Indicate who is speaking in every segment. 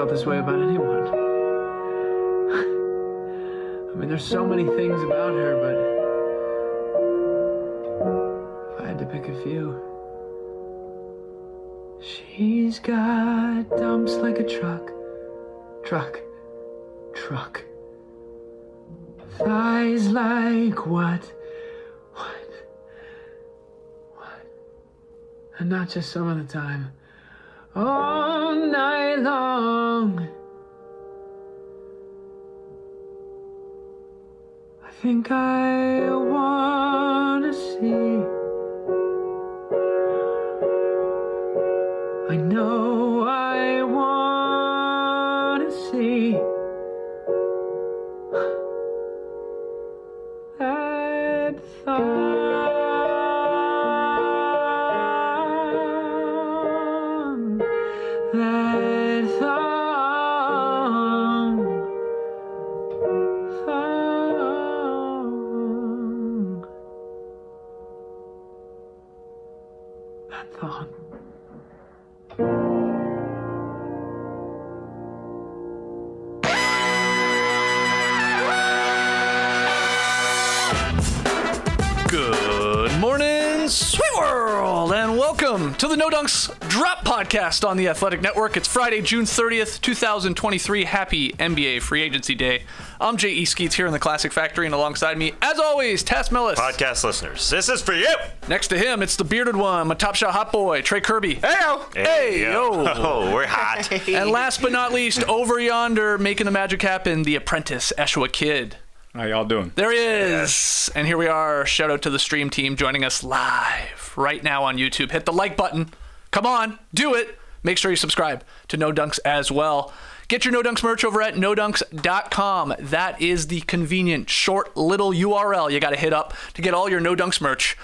Speaker 1: felt this way about anyone. I mean, there's so many things about her, but if I had to pick a few, she's got dumps like a truck. Thighs like what? And not just some of the time. All night long. I think I wanna see. I know I wanna see. That thong. That thong. That thong.
Speaker 2: Good morning, sweet world, and welcome to the No Dunks Drop Podcast on the Athletic Network. It's Friday, June 30th, 2023. Happy NBA Free Agency Day. I'm J.E. Skeets here in the Classic Factory, and alongside me, as always, Tass Millis.
Speaker 3: Podcast listeners, this is for you.
Speaker 2: Next to him, it's the bearded one, my Top Shot hot boy, Trey Kirby.
Speaker 4: Hey-o.
Speaker 2: Hey-yo.
Speaker 3: Oh, we're hot.
Speaker 2: And last but not least, over yonder, making the magic happen, the apprentice, Eshua Kid.
Speaker 4: How y'all doing?
Speaker 2: There he is. And here we are. Shout out to the stream team joining us live right now on YouTube. Hit the like button. Come on, do it. Make sure you subscribe to No Dunks as well. Get your No Dunks merch over at nodunks.com. That is the convenient, short, little URL you got to hit up to get all your No Dunks merch.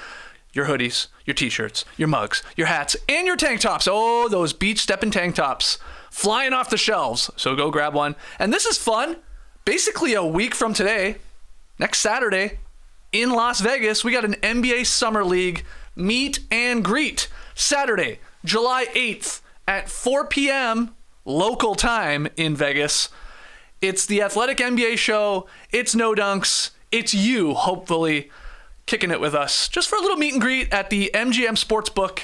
Speaker 2: Your hoodies, your t-shirts, your mugs, your hats, and your tank tops. Oh, those beach stepping tank tops flying off the shelves. So go grab one. And this is fun. Basically a week from today, next Saturday, in Las Vegas, we got an NBA Summer League meet and greet. Saturday, July 8th at 4 p.m. local time in Vegas. It's the Athletic NBA show. It's No Dunks. It's you, hopefully, kicking it with us just for a little meet and greet at the MGM Sportsbook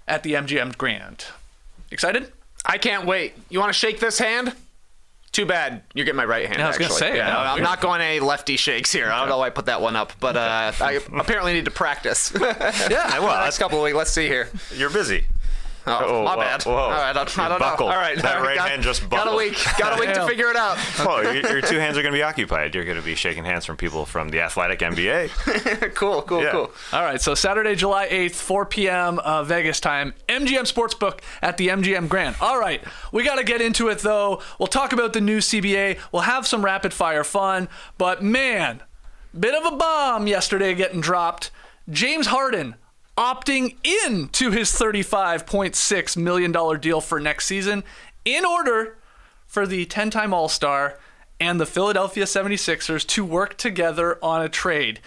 Speaker 2: at the MGM Grand. Excited?
Speaker 4: I can't wait. You want to shake this hand? Too bad you're getting my right hand.
Speaker 2: Yeah, I was going to say.
Speaker 4: Yeah, I'm not going any lefty shakes here. I don't know why I put that one up, but I apparently need to practice.
Speaker 3: Yeah, well,
Speaker 4: next couple of weeks. Let's see here.
Speaker 3: You're busy.
Speaker 4: Oh, my bad.
Speaker 3: Whoa.
Speaker 4: All right, I don't know.
Speaker 3: Buckled.
Speaker 4: All right,
Speaker 3: that right hand just buckled.
Speaker 4: Got a week to figure it out.
Speaker 3: Oh, your two hands are going to be occupied. You're going to be shaking hands from people from the Athletic NBA.
Speaker 4: Cool.
Speaker 2: All right, so Saturday, July 8th, 4 p.m. Vegas time, MGM Sportsbook at the MGM Grand. All right, we got to get into it, though. We'll talk about the new CBA. We'll have some rapid-fire fun. But, man, bit of a bomb yesterday getting dropped. James Harden opting in to his $35.6 million deal for next season in order for the 10-time All-Star and the Philadelphia 76ers to work together on a trade.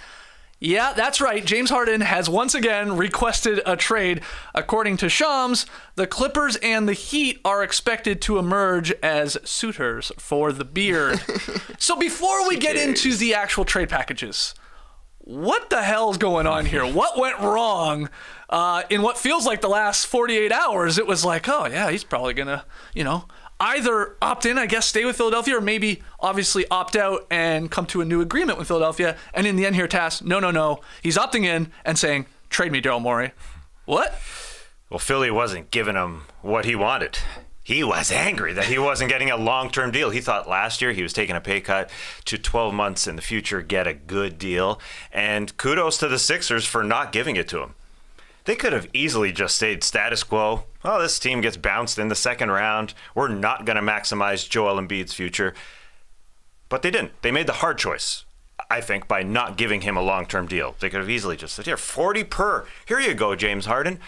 Speaker 2: Yeah, that's right. James Harden has once again requested a trade. According to Shams, the Clippers and the Heat are expected to emerge as suitors for the beard. So before we get into the actual trade packages, what the hell's going on here? What went wrong in what feels like the last 48 hours? It was like, oh, yeah, he's probably going to, either opt in, I guess, stay with Philadelphia, or maybe obviously opt out and come to a new agreement with Philadelphia. And in the end here, Tass, no. He's opting in and saying, trade me, Daryl Morey. What?
Speaker 3: Well, Philly wasn't giving him what he wanted. He was angry that he wasn't getting a long-term deal. He thought last year he was taking a pay cut to 12 months in the future, get a good deal. And kudos to the Sixers for not giving it to him. They could have easily just stayed status quo. Oh, this team gets bounced in the second round. We're not going to maximize Joel Embiid's future. But they didn't. They made the hard choice, I think, by not giving him a long-term deal. They could have easily just said, here, 40 per. Here you go, James Harden.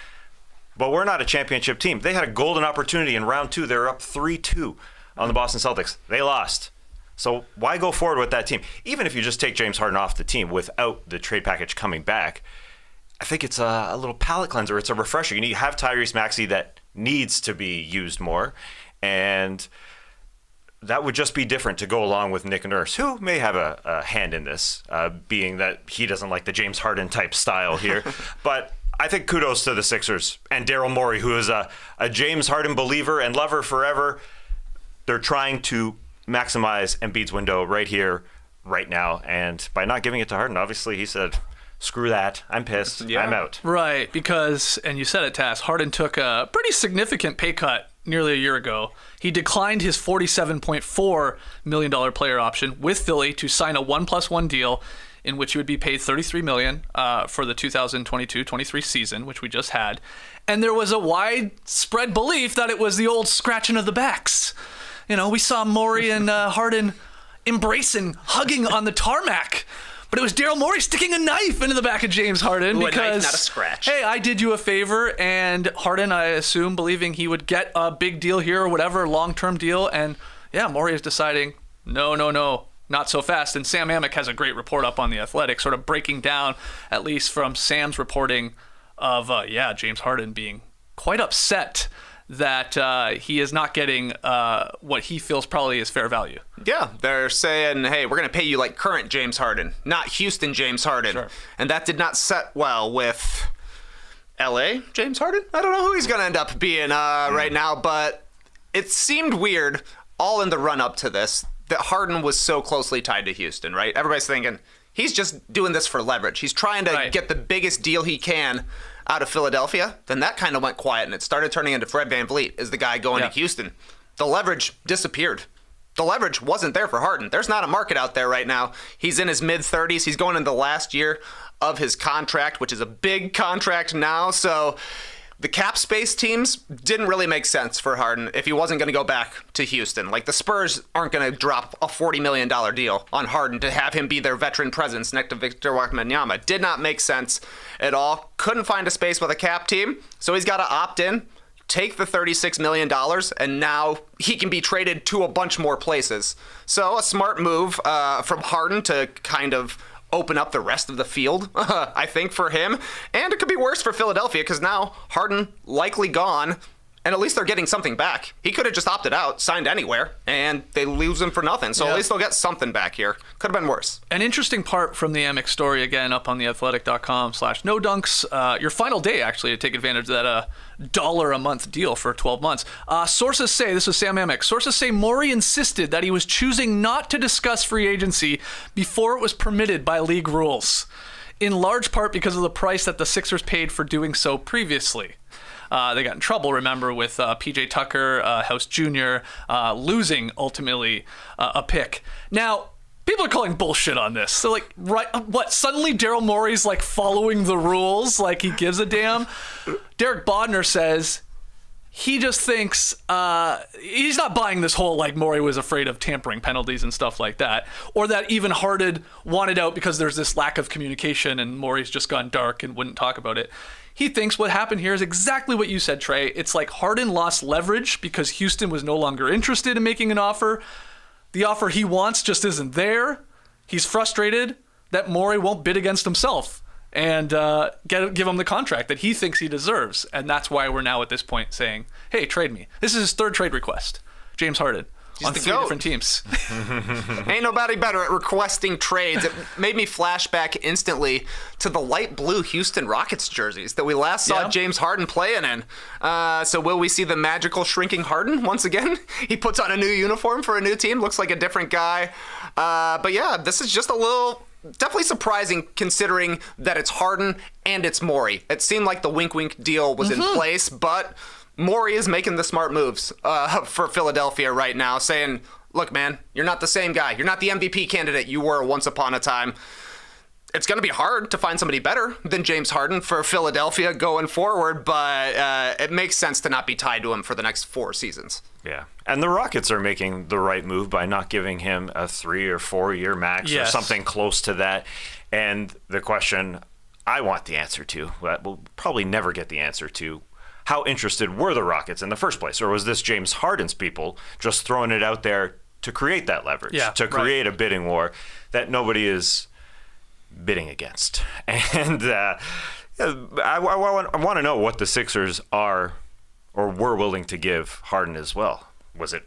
Speaker 3: But we're not a championship team. They had a golden opportunity in round 2. They were up 3-2 on the Boston Celtics. They lost. So why go forward with that team? Even if you just take James Harden off the team without the trade package coming back, I think it's a little palate cleanser. It's a refresher. You have Tyrese Maxey that needs to be used more. And that would just be different to go along with Nick Nurse, who may have a hand in this, being that he doesn't like the James Harden type style here. But I think kudos to the Sixers and Daryl Morey, who is a James Harden believer and lover forever. They're trying to maximize Embiid's window right here, right now. And by not giving it to Harden, obviously he said, screw that. I'm pissed. Yeah. I'm out.
Speaker 2: Right, because, and you said it, Tass, Harden took a pretty significant pay cut nearly a year ago. He declined his $47.4 million player option with Philly to sign a 1+1 deal in which he would be paid $33 million for the 2022-23 season, which we just had. And there was a widespread belief that it was the old scratching of the backs. You know, we saw Morey and Harden embracing, hugging on the tarmac. But it was Daryl Morey sticking a knife into the back of James Harden because,
Speaker 4: a knife, not a scratch.
Speaker 2: Hey, I did you a favor, and Harden, I assume, believing he would get a big deal here or whatever, long-term deal, and yeah, Morey is deciding, no, not so fast. And Sam Amick has a great report up on The Athletic, sort of breaking down, at least from Sam's reporting of, James Harden being quite upset that he is not getting what he feels probably is fair value.
Speaker 4: Yeah, they're saying, hey, we're going to pay you like current James Harden, not Houston James Harden.
Speaker 2: Sure.
Speaker 4: And that did not set well with LA James Harden. I don't know who he's going to end up being right now, but it seemed weird all in the run-up to this that Harden was so closely tied to Houston, right? Everybody's thinking, he's just doing this for leverage. He's trying to get the biggest deal he can out of Philadelphia. Then that kind of went quiet, and it started turning into Fred VanVleet as the guy going to Houston. The leverage disappeared. The leverage wasn't there for Harden. There's not a market out there right now. He's in his mid-30s. He's going into the last year of his contract, which is a big contract now. So the cap space teams didn't really make sense for Harden if he wasn't going to go back to Houston. Like, the Spurs aren't going to drop a $40 million deal on Harden to have him be their veteran presence next to Victor Wembanyama. Did not make sense at all. Couldn't find a space with a cap team, so he's got to opt in, take the $36 million, and now he can be traded to a bunch more places. So a smart move from Harden to kind of open up the rest of the field, I think, for him. And it could be worse for Philadelphia because now Harden likely gone, and at least they're getting something back. He could have just opted out, signed anywhere, and they lose him for nothing. So at least they'll get something back here. Could have been worse.
Speaker 2: An interesting part from the Amick story, again, up on theathletic.com/no-dunks. Your final day, actually, to take advantage of that $1 a month deal for 12 months. Sources say, this is Sam Amick, sources say Morey insisted that he was choosing not to discuss free agency before it was permitted by league rules, in large part because of the price that the Sixers paid for doing so previously. They got in trouble, remember, with P.J. Tucker, House Jr., losing, ultimately, a pick. Now, people are calling bullshit on this. So, like, what? Suddenly Daryl Morey's, like, following the rules like he gives a damn? Derek Bodner says he just thinks he's not buying this whole, like, Morey was afraid of tampering penalties and stuff like that, or that even Harden wanted out because there's this lack of communication and Morey's just gone dark and wouldn't talk about it. He thinks what happened here is exactly what you said, Trey. It's like Harden lost leverage because Houston was no longer interested in making an offer. The offer he wants just isn't there. He's frustrated that Morey won't bid against himself and give him the contract that he thinks he deserves. And that's why we're now at this point saying, hey, trade me. This is his third trade request. James Harden. On 3 different teams.
Speaker 4: Ain't nobody better at requesting trades. It made me flash back instantly to the light blue Houston Rockets jerseys that we last saw James Harden playing in. So will we see the magical shrinking Harden once again? He puts on a new uniform for a new team, looks like a different guy. But yeah, this is just a little definitely surprising considering that it's Harden and it's Morey. It seemed like the wink-wink deal was in place, but Morey is making the smart moves for Philadelphia right now, saying, look, man, you're not the same guy. You're not the MVP candidate you were once upon a time. It's going to be hard to find somebody better than James Harden for Philadelphia going forward, but it makes sense to not be tied to him for the next 4 seasons.
Speaker 3: Yeah, and the Rockets are making the right move by not giving him a 3 or 4 year max or something close to that. And the question I want the answer to, that we'll probably never get the answer to, how interested were the Rockets in the first place? Or was this James Harden's people just throwing it out there to create that leverage, to create a bidding war that nobody is bidding against? And I want to know what the Sixers are or were willing to give Harden as well. Was it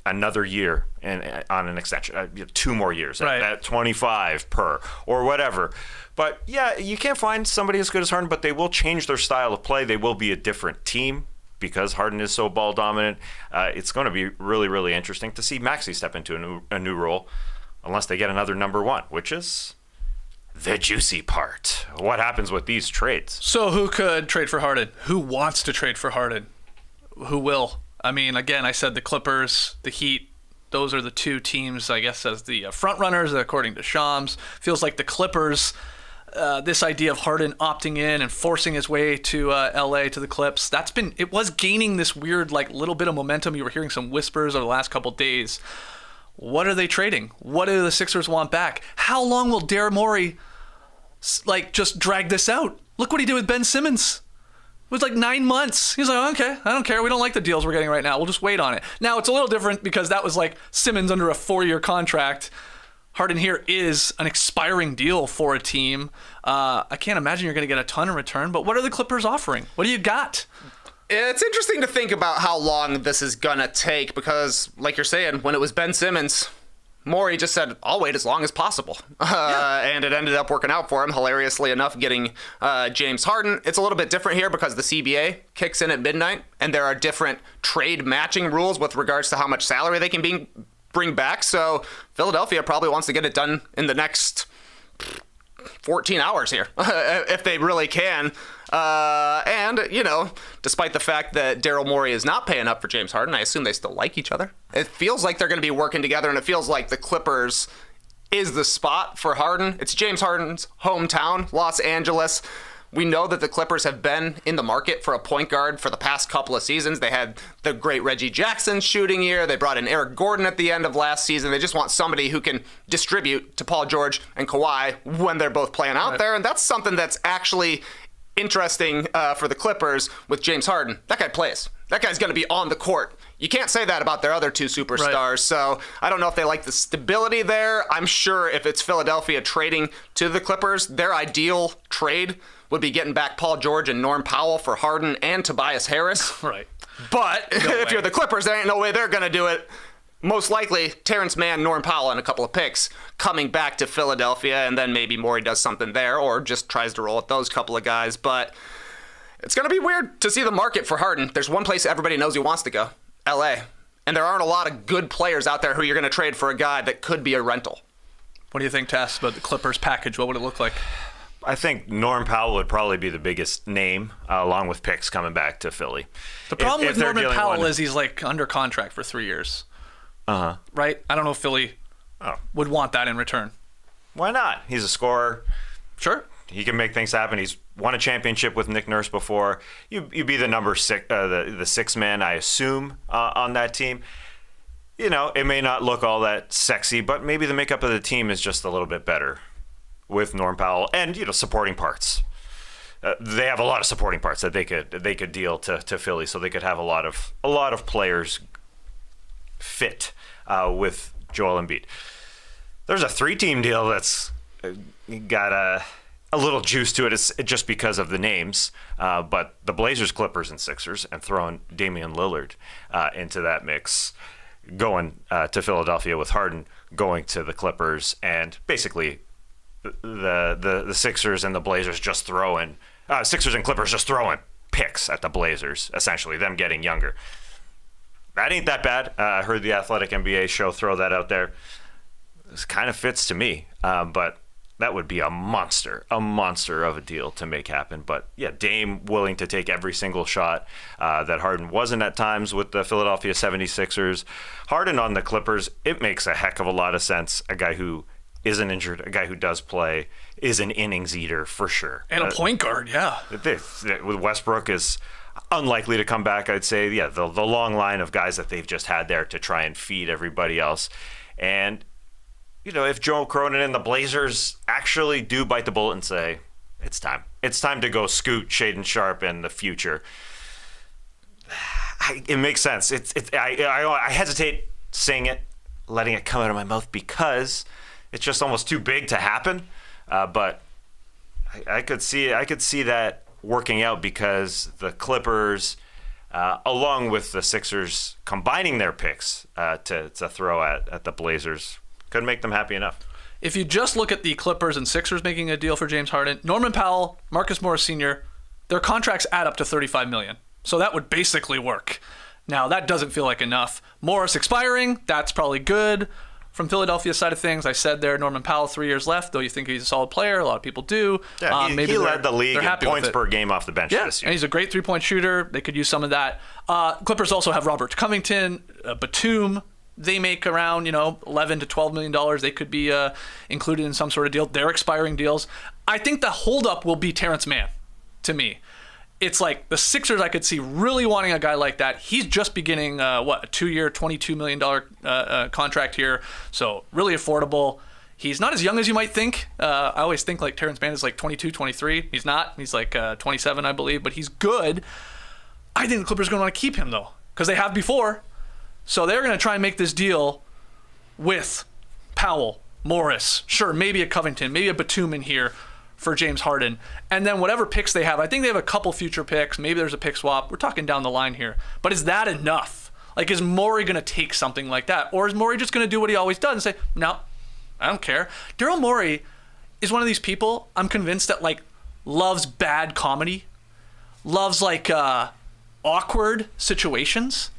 Speaker 3: another year and on an extension, 2 more years
Speaker 2: Right.
Speaker 3: at 25 per or whatever. But yeah, you can't find somebody as good as Harden, but they will change their style of play. They will be a different team because Harden is so ball dominant. It's going to be really, really interesting to see Maxey step into a new role, unless they get another number one, which is the juicy part. What happens with these trades?
Speaker 2: So who could trade for Harden? Who wants to trade for Harden? Who will? I mean, again, I said the Clippers, the Heat, those are the 2 teams, I guess, as the front runners, according to Shams. Feels like the Clippers, this idea of Harden opting in and forcing his way to LA, to the Clips, it was gaining this weird, little bit of momentum. You were hearing some whispers over the last couple days. What are they trading? What do the Sixers want back? How long will Daryl Morey, just drag this out? Look what he did with Ben Simmons. It was 9 months. He's like, okay, I don't care. We don't like the deals we're getting right now. We'll just wait on it. Now, it's a little different because that was Simmons under a 4-year contract. Harden here is an expiring deal for a team. I can't imagine you're going to get a ton in return, but what are the Clippers offering? What do you got?
Speaker 4: It's interesting to think about how long this is going to take because, like you're saying, when it was Ben Simmons, Morey just said, I'll wait as long as possible. And it ended up working out for him, hilariously enough, getting James Harden. It's a little bit different here because the CBA kicks in at midnight, and there are different trade matching rules with regards to how much salary they can bring back. So Philadelphia probably wants to get it done in the next 14 hours here, if they really can. And, despite the fact that Daryl Morey is not paying up for James Harden, I assume they still like each other. It feels like they're going to be working together, and it feels like the Clippers is the spot for Harden. It's James Harden's hometown, Los Angeles. We know that the Clippers have been in the market for a point guard for the past couple of seasons. They had the great Reggie Jackson shooting year. They brought in Eric Gordon at the end of last season. They just want somebody who can distribute to Paul George and Kawhi when they're both playing out there. And that's something that's actually interesting for the Clippers with James Harden. That guy plays. That guy's going to be on the court. You can't say that about their other 2 superstars. Right. So I don't know if they like the stability there. I'm sure if it's Philadelphia trading to the Clippers, their ideal trade would be getting back Paul George and Norm Powell for Harden and Tobias Harris.
Speaker 2: Right.
Speaker 4: But if you're the Clippers, there ain't no way they're going to do it. Most likely, Terrence Mann, Norm Powell, and a couple of picks coming back to Philadelphia, and then maybe Morey does something there or just tries to roll with those couple of guys. But it's going to be weird to see the market for Harden. There's one place everybody knows he wants to go, LA. And there aren't a lot of good players out there who you're going to trade for a guy that could be a rental.
Speaker 2: What do you think, Tess, about the Clippers package? What would it look like?
Speaker 3: I think Norm Powell would probably be the biggest name, along with picks coming back to Philly.
Speaker 2: The problem with Norman Powell is he's under contract for 3 years. Right? I don't know if Philly would want that in return.
Speaker 3: Why not? He's a scorer.
Speaker 2: Sure.
Speaker 3: He can make things happen. He's won a championship with Nick Nurse before. You'd be the number 6, the 6th man, I assume, on that team. It may not look all that sexy, but maybe the makeup of the team is just a little bit better with Norm Powell and supporting parts. They have a lot of supporting parts that they could deal to Philly, so they could have a lot of players fit with Joel Embiid. There's a 3-team deal that's got a little juice to it. It's just because of the names, but the Blazers, Clippers, and Sixers, and throwing Damian Lillard into that mix, going to Philadelphia with Harden going to the Clippers, and basically the Sixers and the Blazers just throwing Sixers and Clippers just throwing picks at the Blazers, essentially them getting younger. That ain't that bad. I heard the Athletic NBA show throw that out there. This kind of fits to me, but that would be a monster of a deal to make happen. But yeah, Dame willing to take every single shot that Harden wasn't at times with the Philadelphia 76ers. Harden on the Clippers, it makes a heck of a lot of sense. A guy who isn't injured, a guy who does play, is an innings eater for sure.
Speaker 2: And a point guard, yeah.
Speaker 3: With Westbrook is unlikely to come back, I'd say. Yeah, the long line of guys that they've just had there to try and feed everybody else. And if Joe Cronin and the Blazers actually do bite the bullet and say, it's time to go scoot Shaedon Sharpe in the future, it makes sense. I hesitate saying it, letting it come out of my mouth, because it's just almost too big to happen. But I could see that working out, because the Clippers along with the Sixers combining their picks to throw at the Blazers, could make them happy enough.
Speaker 2: If you just look at the Clippers and Sixers making a deal for James Harden, Norman Powell, Marcus Morris Sr., their contracts add up to $35 million. So that would basically work. Now, that doesn't feel like enough. Morris expiring, that's probably good. From Philadelphia's side of things, I said there, Norman Powell, 3 years left, though you think he's a solid player. A lot of people do.
Speaker 3: Yeah, he led the league in points per game off the bench this year.
Speaker 2: And he's a great three-point shooter. They could use some of that. Clippers also have Robert Covington, Batum. They make around, $11 to $12 million. They could be included in some sort of deal. They're expiring deals. I think the holdup will be Terrence Mann, to me. It's like the Sixers I could see really wanting a guy like that. He's just beginning, a 2-year, $22 million contract here. So really affordable. He's not as young as you might think. I always think like Terrence Mann is like 22, 23. He's not. He's like 27, I believe. But he's good. I think the Clippers are going to want to keep him, though, because they have before. So they're going to try and make this deal with Powell, Morris, sure, maybe a Covington, maybe a Batum in here for James Harden. And then whatever picks they have, I think they have a couple future picks. Maybe there's a pick swap. We're talking down the line here. But is that enough? Like, is Morey going to take something like that? Or is Morey just going to do what he always does and say, no, I don't care? Daryl Morey is one of these people, I'm convinced, that, like, loves bad comedy, loves, like, awkward situations.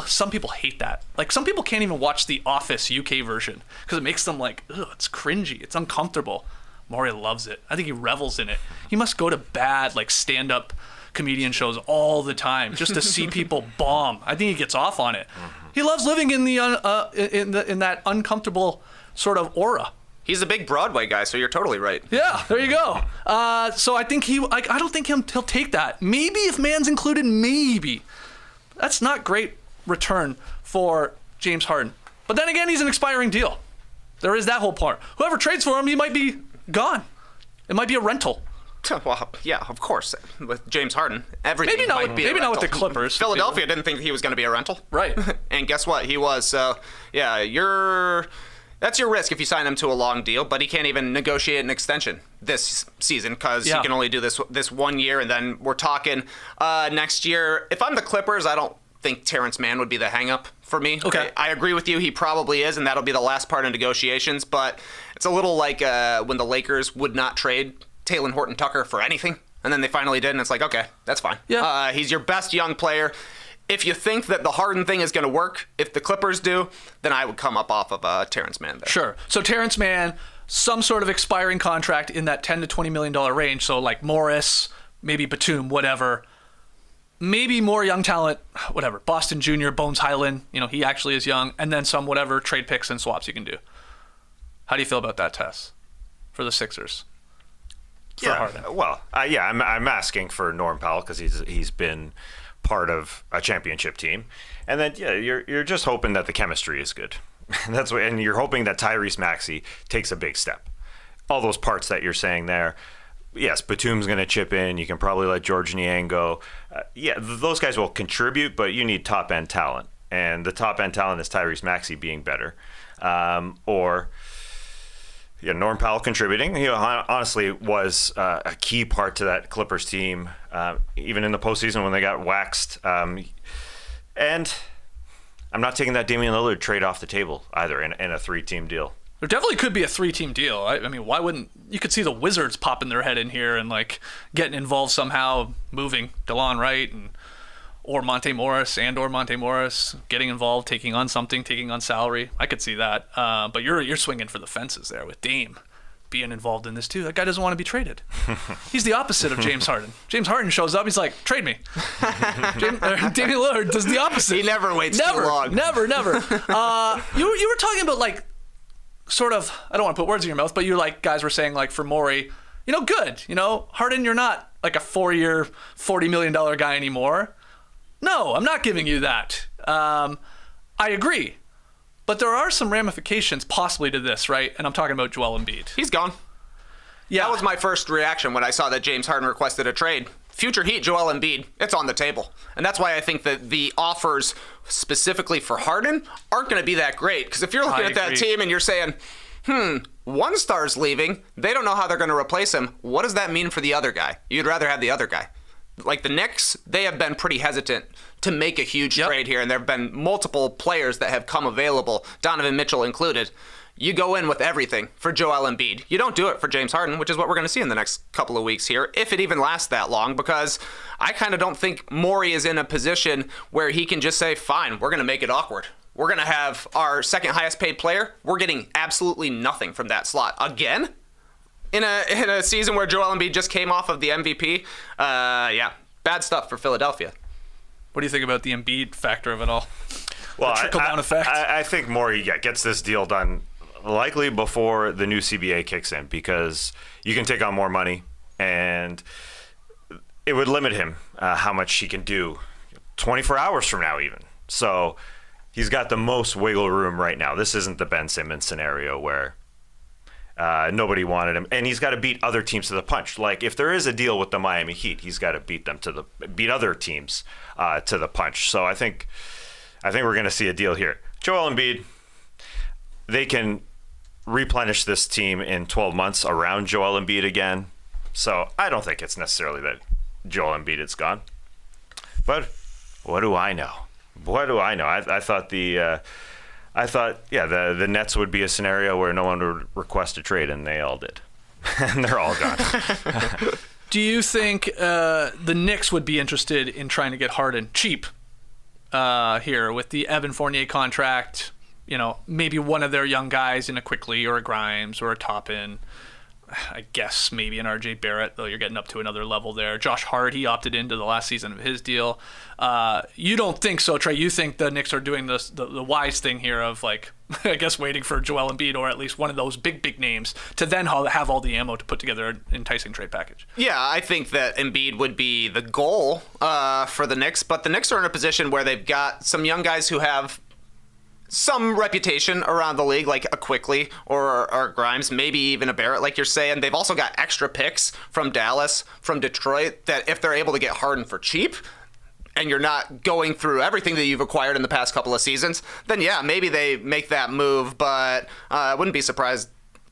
Speaker 2: Some people hate that. Like, some people can't even watch the Office UK version because it makes them like, ugh, it's cringy, it's uncomfortable. Morey loves it. I think he revels in it. He must go to bad, like, stand-up comedian shows all the time just to see people bomb. I think he gets off on it. Mm-hmm. He loves living in in that uncomfortable sort of aura.
Speaker 4: He's a big Broadway guy, so you're totally right.
Speaker 2: Yeah, there you go. So I think I don't think he'll take that. Maybe if Mann's included, maybe. That's not great return for James Harden. But then again, he's an expiring deal. There is that whole part. Whoever trades for him, he might be gone. It might be a rental.
Speaker 4: Well, yeah, of course. With James Harden, everything
Speaker 2: maybe not with the Clippers.
Speaker 4: Philadelphia didn't think he was going to be a rental.
Speaker 2: Right.
Speaker 4: And guess what? He was. So, yeah, that's your risk if you sign him to a long deal, but he can't even negotiate an extension this season because he can only do this 1 year, and then we're talking next year. If I'm the Clippers, I don't think Terrence Mann would be the hang-up for me.
Speaker 2: Okay.
Speaker 4: I agree with you. He probably is, and that'll be the last part of negotiations, but it's a little like when the Lakers would not trade Talen Horton-Tucker for anything, and then they finally did, and it's like, okay, that's fine.
Speaker 2: Yeah.
Speaker 4: He's your best young player. If you think that the Harden thing is going to work, if the Clippers do, then I would come up off of Terrence Mann there.
Speaker 2: Sure. So Terrence Mann, some sort of expiring contract in that $10 to $20 million range. So like Morris, maybe Batum, whatever. Maybe more young talent, whatever. Boston Jr., Bones Highland, he actually is young. And then some whatever trade picks and swaps you can do. How do you feel about that, Tess, for the Sixers?
Speaker 3: I'm asking for Norm Powell because he's been part of a championship team, and then you're just hoping that the chemistry is good. And you're hoping that Tyrese Maxey takes a big step. All those parts that you're saying there. Yes, Batum's going to chip in. You can probably let George Niang go. Those guys will contribute, but you need top end talent, and the top end talent is Tyrese Maxey being better, Norm Powell contributing. He honestly was a key part to that Clippers team, even in the postseason when they got waxed. And I'm not taking that Damian Lillard trade off the table either in a 3-team deal.
Speaker 2: There definitely could be a 3-team deal. I mean, why wouldn't you? Could see the Wizards popping their head in here and like getting involved somehow, moving DeLon Wright or Monte Morris getting involved, taking on salary. I could see that. But you're swinging for the fences there with Dame being involved in this too. That guy doesn't want to be traded. He's the opposite of James Harden. James Harden shows up, he's like, trade me. Damian Lillard does the opposite.
Speaker 4: He never waits too long.
Speaker 2: Never. You were talking about like sort of, I don't want to put words in your mouth, but you like guys were saying like for Morey, good. Harden, you're not like a 4-year, $40 million guy anymore. No, I'm not giving you that. I agree. But there are some ramifications possibly to this, right? And I'm talking about Joel Embiid.
Speaker 4: He's gone. Yeah. That was my first reaction when I saw that James Harden requested a trade. Future Heat, Joel Embiid, it's on the table. And that's why I think that the offers specifically for Harden aren't going to be that great. Because if you're looking at that team and you're saying, one star's leaving, they don't know how they're going to replace him, what does that mean for the other guy? You'd rather have the other guy. like the Knicks, they have been pretty hesitant to make a huge trade here, and there have been multiple players that have come available, Donovan Mitchell included. You go in with everything for Joel Embiid. You don't do it for James Harden, which is what we're going to see in the next couple of weeks here, if it even lasts that long, because I kind of don't think Morey is in a position where he can just say, fine, we're going to make it awkward. We're going to have our second highest paid player. We're getting absolutely nothing from that slot. Again? In a season where Joel Embiid just came off of the MVP? Bad stuff for Philadelphia.
Speaker 2: What do you think about the Embiid factor of it all?
Speaker 3: Well,
Speaker 2: the trickle-down effect?
Speaker 3: I think Morey gets this deal done likely before the new CBA kicks in, because you can take on more money and it would limit him how much he can do 24 hours from now even. So he's got the most wiggle room right now. This isn't the Ben Simmons scenario where nobody wanted him, and he's got to beat other teams to the punch. Like if there is a deal with the Miami Heat, he's got to beat other teams to the punch. So I think we're going to see a deal here. Joel Embiid, they can replenish this team in 12 months around Joel Embiid again. So I don't think it's necessarily that Joel Embiid is gone. But what do I know? I thought the Nets would be a scenario where no one would request a trade, and they all did. And they're all gone.
Speaker 2: Do you think the Knicks would be interested in trying to get Harden cheap here with the Evan Fournier contract? You know, maybe one of their young guys in a Quickly or a Grimes or a Toppin. I guess maybe an RJ Barrett, though you're getting up to another level there. Josh Hart, he opted into the last season of his deal. You don't think so, Trey? You think the Knicks are doing the wise thing here of, like, I guess waiting for Joel Embiid or at least one of those big names to then have all the ammo to put together an enticing trade package?
Speaker 4: Yeah, I think that Embiid would be the goal for the Knicks, but the Knicks are in a position where they've got some young guys who have some reputation around the league, like a Quickly or Grimes, maybe even a Barrett, like you're saying. They've also got extra picks from Dallas, from Detroit, that if they're able to get Harden for cheap, and you're not going through everything that you've acquired in the past couple of seasons, then yeah, maybe they make that move, but it wouldn't be surprising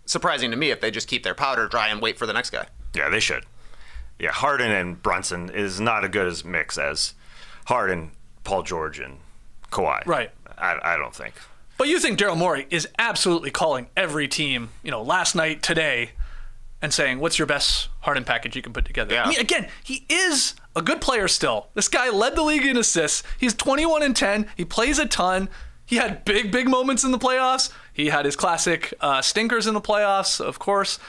Speaker 4: to me if they just keep their powder dry and wait for the next guy.
Speaker 3: Yeah, they should. Yeah, Harden and Brunson is not a good as mix as Harden, Paul George, and Kawhi.
Speaker 2: Right.
Speaker 3: I don't think.
Speaker 2: But you think Daryl Morey is absolutely calling every team, last night, today, and saying, what's your best Harden package you can put together?
Speaker 4: Yeah.
Speaker 2: I mean, again, he is a good player still. This guy led the league in assists. He's 21-10. He plays a ton. He had big moments in the playoffs. He had his classic stinkers in the playoffs, of course.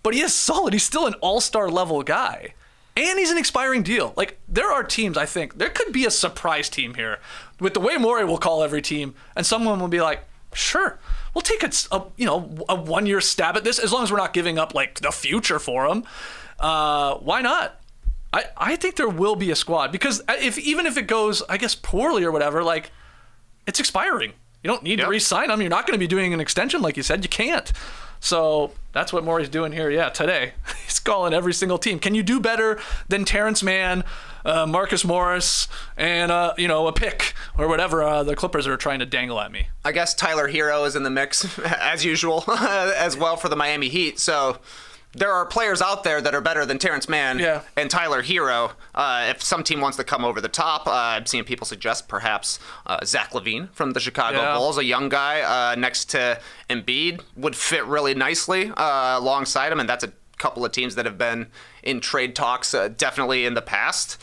Speaker 2: But he is solid. He's still an all-star level guy. And he's an expiring deal. Like, there are teams, I think, there could be a surprise team here. With the way Morey will call every team, and someone will be like, sure, we'll take a 1-year stab at this as long as we're not giving up, like, the future for him. Why not? I think there will be a squad. Because even if it goes, I guess, poorly or whatever, like, it's expiring. You don't need to re-sign him. You're not going to be doing an extension, like you said. You can't. So that's what Morey's doing here, today. He's calling every single team. Can you do better than Terrence Mann, Marcus Morris, and a pick or whatever the Clippers are trying to dangle at me?
Speaker 4: I guess Tyler Hero is in the mix, as usual, as well for the Miami Heat. So there are players out there that are better than Terrence Mann and Tyler Hero. If some team wants to come over the top, I've seen people suggest perhaps Zach LaVine from the Chicago Bulls, a young guy next to Embiid, would fit really nicely alongside him, and that's a couple of teams that have been in trade talks definitely in the past.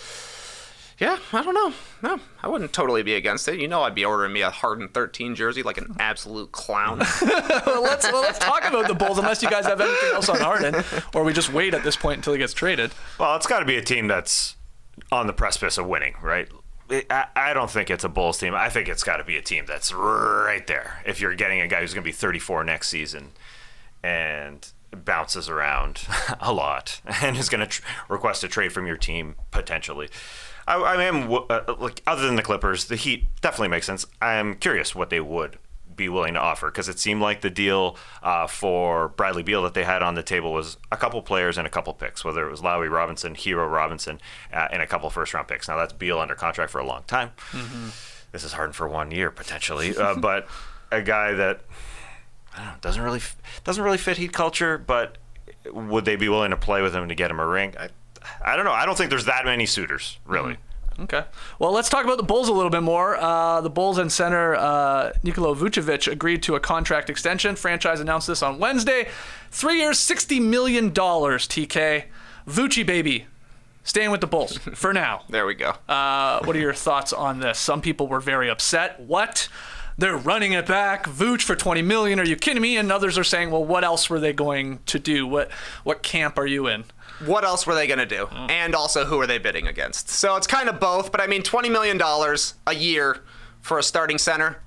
Speaker 4: Yeah, I don't know. No, I wouldn't totally be against it. I'd be ordering me a Harden 13 jersey like an absolute clown.
Speaker 2: Let's talk about the Bulls, unless you guys have anything else on Harden, or we just wait at this point until he gets traded.
Speaker 3: Well, it's got to be a team that's on the precipice of winning, right? I don't think it's a Bulls team. I think it's got to be a team that's right there. If you're getting a guy who's going to be 34 next season and bounces around a lot and is going to request a trade from your team potentially. I am other than the Clippers, the Heat definitely makes sense. I am curious what they would be willing to offer, because it seemed like the deal for Bradley Beal that they had on the table was a couple players and a couple picks, whether it was Lowry Robinson, Hero Robinson, and a couple first-round picks. Now that's Beal under contract for a long time. Mm-hmm. This is Harden for 1 year potentially, but a guy that doesn't really fit Heat culture. But would they be willing to play with him to get him a ring? I don't know. I don't think there's that many suitors, really.
Speaker 2: Okay. Well, let's talk about the Bulls a little bit more. The Bulls and center Nikola Vučević agreed to a contract extension. Franchise announced this on Wednesday. 3 years, $60 million, TK. Vucci, baby. Staying with the Bulls for now.
Speaker 4: There we go.
Speaker 2: What are your thoughts on this? Some people were very upset. What? They're running it back. Vooch for $20 million. Are you kidding me? And others are saying, well, what else were they going to do? What camp are you in?
Speaker 4: What else were they going to do? And also, who are they bidding against? So it's kind of both, but I mean, $20 million a year for a starting center,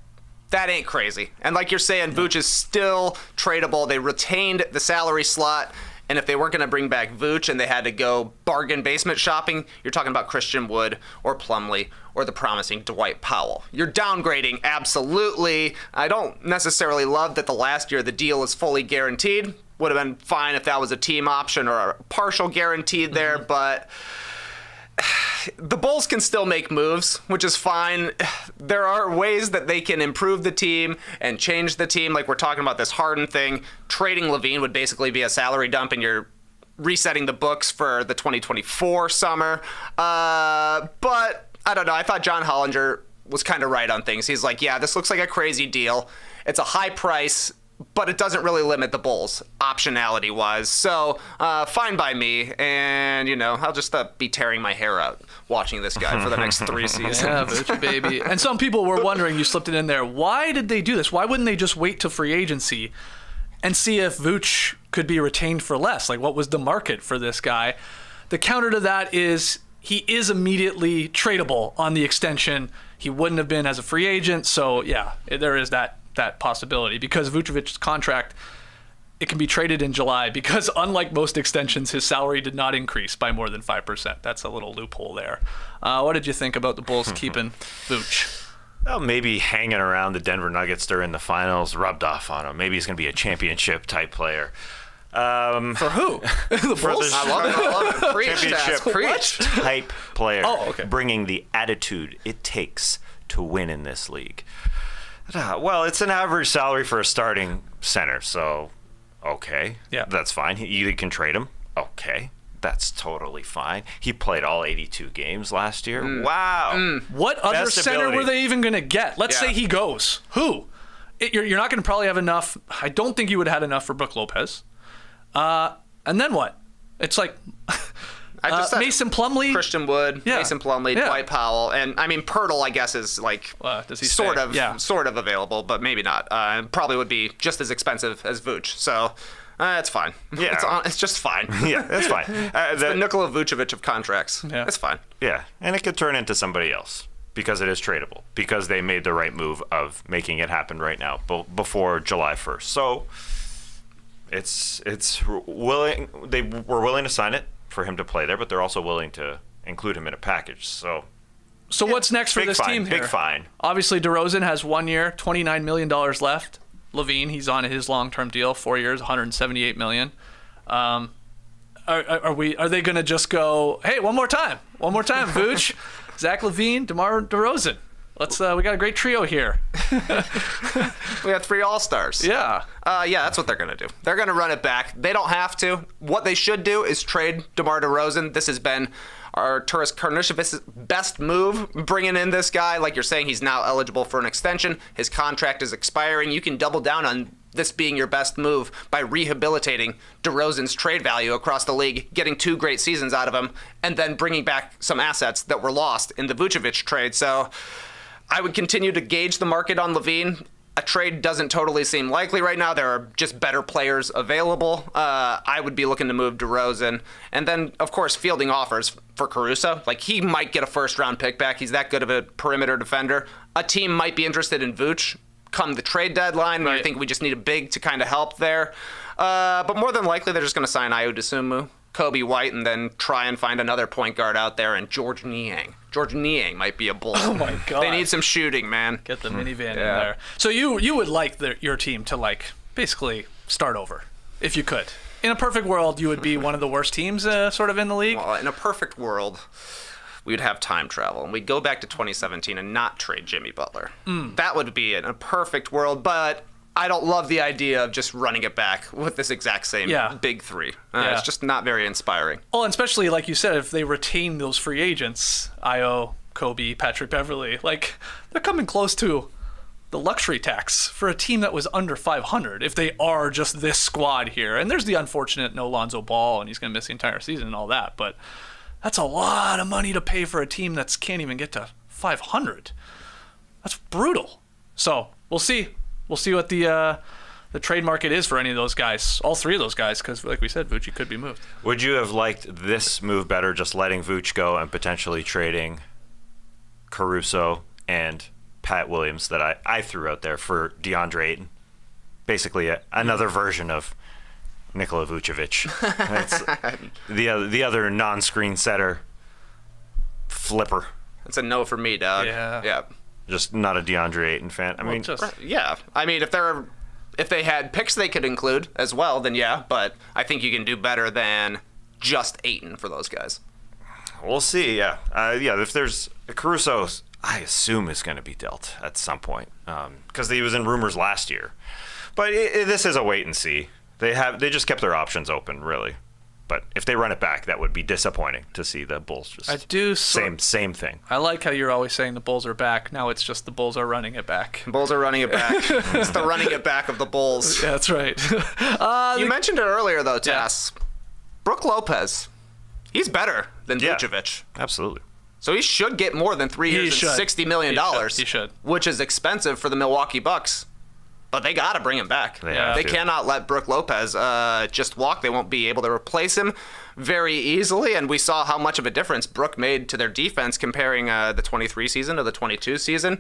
Speaker 4: that ain't crazy. And like you're saying, Vooch is still tradable. They retained the salary slot. And if they weren't going to bring back Vooch and they had to go bargain basement shopping, you're talking about Christian Wood or Plumlee or the promising Dwight Powell. You're downgrading, absolutely. I don't necessarily love that the last year the deal is fully guaranteed. Would have been fine if that was a team option or a partial guaranteed there, but the Bulls can still make moves, which is fine. There are ways that they can improve the team and change the team. Like we're talking about this Harden thing. Trading LaVine would basically be a salary dump, and you're resetting the books for the 2024 summer. But I don't know. I thought John Hollinger was kind of right on things. He's like, yeah, this looks like a crazy deal. It's a high price, but it doesn't really limit the Bulls optionality-wise. So, fine by me. And, I'll just be tearing my hair out watching this guy for the next 3 seasons.
Speaker 2: Yeah, Vooch, baby. And some people were wondering, you slipped it in there, why did they do this? Why wouldn't they just wait till free agency and see if Vooch could be retained for less? Like, what was the market for this guy? The counter to that is he is immediately tradable on the extension. He wouldn't have been as a free agent. So, yeah, there is that possibility because Vučević's contract, it can be traded in July because unlike most extensions, his salary did not increase by more than 5%. That's a little loophole there. What did you think about the Bulls keeping Vooch?
Speaker 3: Well, maybe hanging around the Denver Nuggets during the finals rubbed off on him. Maybe he's going to be a championship type player.
Speaker 2: For who? The Bulls?
Speaker 4: I love it. Preach,
Speaker 3: championship
Speaker 4: preach.
Speaker 3: type player.
Speaker 2: Oh, okay.
Speaker 3: Bringing the attitude it takes to win in this league. Well, it's an average salary for a starting center, so okay,
Speaker 2: yeah,
Speaker 3: that's fine. You can trade him, okay, that's totally fine. He played all 82 games last year. Wow.
Speaker 2: What other
Speaker 3: Best
Speaker 2: center
Speaker 3: ability.
Speaker 2: were they even going to get? Let's say he goes. Who? You're not going to probably have enough. I don't think you would have had enough for Brook Lopez. And then what? It's like Mason Plumlee,
Speaker 4: Christian Wood, Mason Plumlee, Dwight Powell, and I mean Pirtle, I guess, is like
Speaker 2: does he
Speaker 4: sort
Speaker 2: stay?
Speaker 4: of available, but maybe not. Probably would be just as expensive as Vooch, so it's fine.
Speaker 3: Yeah,
Speaker 4: it's just fine.
Speaker 3: Yeah, that's fine.
Speaker 4: It's the Nikola Vučević of contracts.
Speaker 2: Yeah.
Speaker 4: It's fine.
Speaker 3: Yeah, and it could turn into somebody else because it is tradable because they made the right move of making it happen right now before July 1st. So it's willing. They were willing to sign it for him to play there, but they're also willing to include him in a package. So
Speaker 2: what's next for this team here?
Speaker 3: Big fine.
Speaker 2: Obviously, DeRozan has 1 year, $29 million left. LaVine, he's on his long-term deal, 4 years, $178 million. Are they going to just go, hey, one more time, Vooch, Zach LaVine, DeMar DeRozan? We got a great trio here.
Speaker 4: We got 3 All-Stars.
Speaker 2: Yeah.
Speaker 4: Yeah, that's what they're going to do. They're going to run it back. They don't have to. What they should do is trade DeMar DeRozan. This has been Arturas Karnisovas's best move, bringing in this guy. Like you're saying, he's now eligible for an extension. His contract is expiring. You can double down on this being your best move by rehabilitating DeRozan's trade value across the league, getting 2 great seasons out of him, and then bringing back some assets that were lost in the Vučević trade. So I would continue to gauge the market on LaVine. A trade doesn't totally seem likely right now. There are just better players available. I would be looking to move DeRozan. And then, of course, fielding offers for Caruso. Like, he might get a first-round pick back. He's that good of a perimeter defender. A team might be interested in Vooch come the trade deadline. Right. I think we just need a big to kind of help there. But more than likely, they're just going to sign Ayo Dosunmu, Kobe White, and then try and find another point guard out there, and George Niang. George Niang might be a Bull.
Speaker 2: Oh, my God.
Speaker 4: They need some shooting, man.
Speaker 2: Get the minivan in there. So you would like your team to, basically start over, if you could. In a perfect world, you would be one of the worst teams sort of in the league?
Speaker 4: Well, in a perfect world, we'd have time travel, and we'd go back to 2017 and not trade Jimmy Butler. That would be in a perfect world, but I don't love the idea of just running it back with this exact same big three. It's just not very inspiring.
Speaker 2: Well, and especially, like you said, if they retain those free agents, Io, Kobe, Patrick Beverley, like, they're coming close to the luxury tax for a team that was under 500 if they are just this squad here. And there's the unfortunate no Lonzo Ball, and he's going to miss the entire season and all that. But that's a lot of money to pay for a team that can't even get to 500. That's brutal. So we'll see. We'll see what the trade market is for any of those guys, all three of those guys, because like we said, Vučević could be moved.
Speaker 3: Would you have liked this move better, just letting Vučević go and potentially trading Caruso and Pat Williams that I threw out there for DeAndre Ayton? Basically another version of Nikola Vučević. It's the other non-screen setter flipper.
Speaker 4: It's a no for me, dog. Yeah.
Speaker 3: Just not a DeAndre Ayton fan. I mean,
Speaker 4: I mean, if they had picks they could include as well, then yeah. But I think you can do better than just Ayton for those guys.
Speaker 3: We'll see. Yeah. If there's Caruso, I assume is going to be dealt at some point because he was in rumors last year. But this is a wait and see. They just kept their options open, really. But if they run it back, that would be disappointing to see the Bulls just same thing.
Speaker 2: I like how you're always saying the Bulls are back. Now it's just the Bulls are running it back.
Speaker 4: Bulls are running it back. It's the running it back of the Bulls.
Speaker 2: Yeah, that's right.
Speaker 4: You mentioned it earlier, though, Tass. Yeah. Brook Lopez, he's better than Vučević.
Speaker 3: Absolutely.
Speaker 4: So he should get more than 3 years and $60 million.
Speaker 2: He should.
Speaker 4: Which is expensive for the Milwaukee Bucks. But they got to bring him back. They cannot let Brook Lopez just walk. They won't be able to replace him very easily. And we saw how much of a difference Brook made to their defense comparing the 23 season to the 22 season.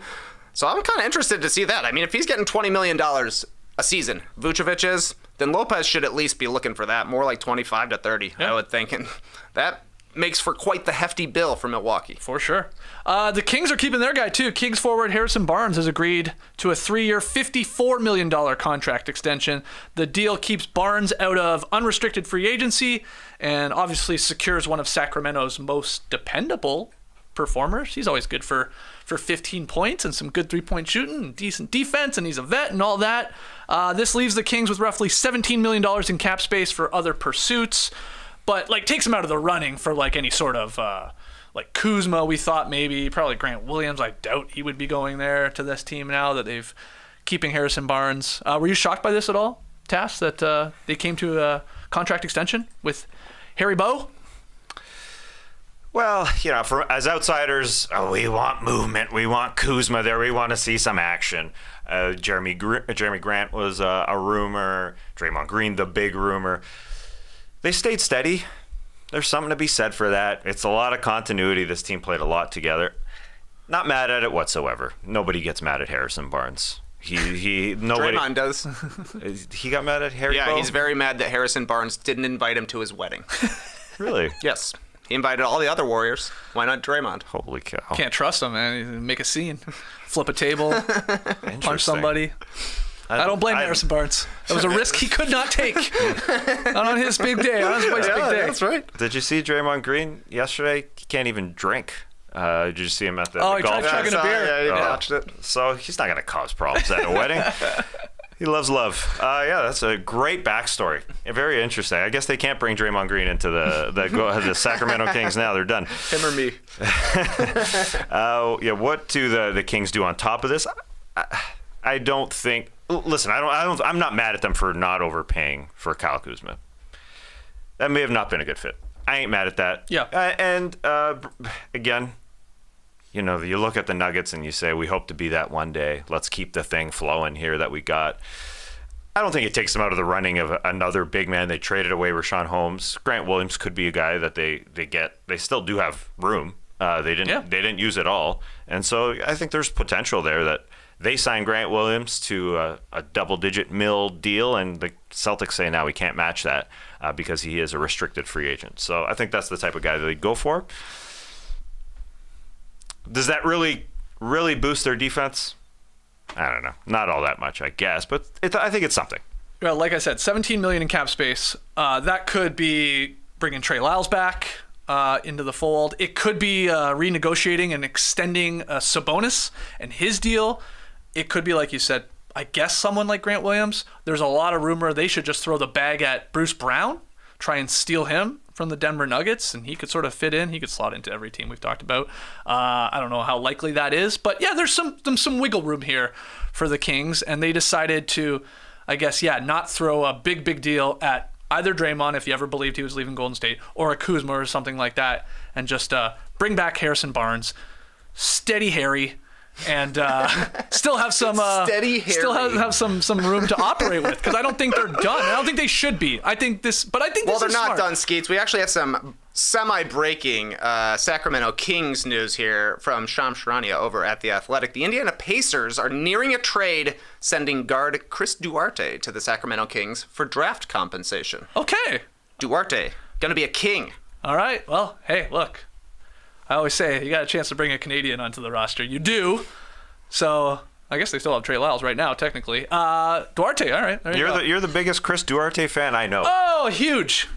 Speaker 4: So I'm kind of interested to see that. I mean, if he's getting $20 million a season, Vučević is, then Lopez should at least be looking for that, more like 25 to 30, I would think. And that makes for quite the hefty bill for Milwaukee.
Speaker 2: For sure. The Kings are keeping their guy, too. Kings forward Harrison Barnes has agreed to a 3-year, $54 million contract extension. The deal keeps Barnes out of unrestricted free agency and obviously secures one of Sacramento's most dependable performers. He's always good for 15 points and some good three-point shooting and decent defense, and he's a vet and all that. This leaves the Kings with roughly $17 million in cap space for other pursuits. But, takes him out of the running for, any sort of, Kuzma, we thought maybe. Probably Grant Williams. I doubt he would be going there to this team now that they've keeping Harrison Barnes. Were you shocked by this at all, Tass, that they came to a contract extension with Harry Bow?
Speaker 3: Well, as outsiders, we want movement. We want Kuzma there. We want to see some action. Jeremy Grant was a rumor. Draymond Green, the big rumor. They stayed steady. There's something to be said for that. It's a lot of continuity. This team played a lot together. Not mad at it whatsoever. Nobody gets mad at Harrison Barnes. Nobody.
Speaker 4: Draymond does.
Speaker 3: He got mad at Harry.
Speaker 4: Yeah,
Speaker 3: Bow?
Speaker 4: He's very mad that Harrison Barnes didn't invite him to his wedding.
Speaker 3: Really?
Speaker 4: Yes. He invited all the other Warriors. Why not Draymond?
Speaker 3: Holy cow.
Speaker 2: Can't trust him, man. Make a scene. Flip a table. Punch somebody. I don't blame Harrison Barnes. That was a risk he could not take. Not on his big day. On his wife's big day.
Speaker 4: That's right.
Speaker 3: Did you see Draymond Green yesterday? He can't even drink. Did you see him at the
Speaker 2: golf?
Speaker 3: He tried
Speaker 2: chugging a beer.
Speaker 4: Yeah, he watched it.
Speaker 3: So he's not going to cause problems at a wedding. He loves love. That's a great backstory. Very interesting. I guess they can't bring Draymond Green into the Sacramento Kings now. They're done.
Speaker 4: Him or me.
Speaker 3: What do the Kings do on top of this? I don't think. Listen, I'm not mad at them for not overpaying for Kyle Kuzma. That may have not been a good fit. I ain't mad at that.
Speaker 2: Yeah.
Speaker 3: Again, you look at the Nuggets and you say, we hope to be that one day. Let's keep the thing flowing here that we got. I don't think it takes them out of the running of another big man. They traded away Rashawn Holmes. Grant Williams could be a guy that they get. They still do have room. They didn't use it all. And so I think there's potential there that they signed Grant Williams to a double-digit mil deal, and the Celtics say now we can't match that because he is a restricted free agent. So I think that's the type of guy that they go for. Does that really boost their defense? I don't know. Not all that much, I guess, but I think it's something.
Speaker 2: Well, like I said, $17 million in cap space. That could be bringing Trey Lyles back into the fold. It could be renegotiating and extending Sabonis and his deal. It could be, like you said, I guess someone like Grant Williams. There's a lot of rumor they should just throw the bag at Bruce Brown, try and steal him from the Denver Nuggets, and he could sort of fit in. He could slot into every team we've talked about. I don't know how likely that is, but yeah, there's some wiggle room here for the Kings, and they decided to, I guess, not throw a big deal at either Draymond, if you ever believed he was leaving Golden State, or a Kuzma or something like that, and just bring back Harrison Barnes, steady Harry, and still have some
Speaker 4: Steady Harry.
Speaker 2: still have some room to operate with, because I don't think they're done. I don't think they should be. I think this is
Speaker 4: they're not
Speaker 2: smart.
Speaker 4: done, Skeets. We actually have some semi-breaking Sacramento Kings news here from Shams Charania over at The Athletic. The Indiana Pacers are nearing a trade, sending guard Chris Duarte to the Sacramento Kings for draft compensation.
Speaker 2: Okay.
Speaker 4: Duarte, gonna be a king.
Speaker 2: All right. Well, hey, look. I always say you got a chance to bring a Canadian onto the roster. You do. So I guess they still have Trey Lyles right now, technically. Duarte, all right.
Speaker 3: You're the biggest Chris Duarte fan I know.
Speaker 2: Oh, huge.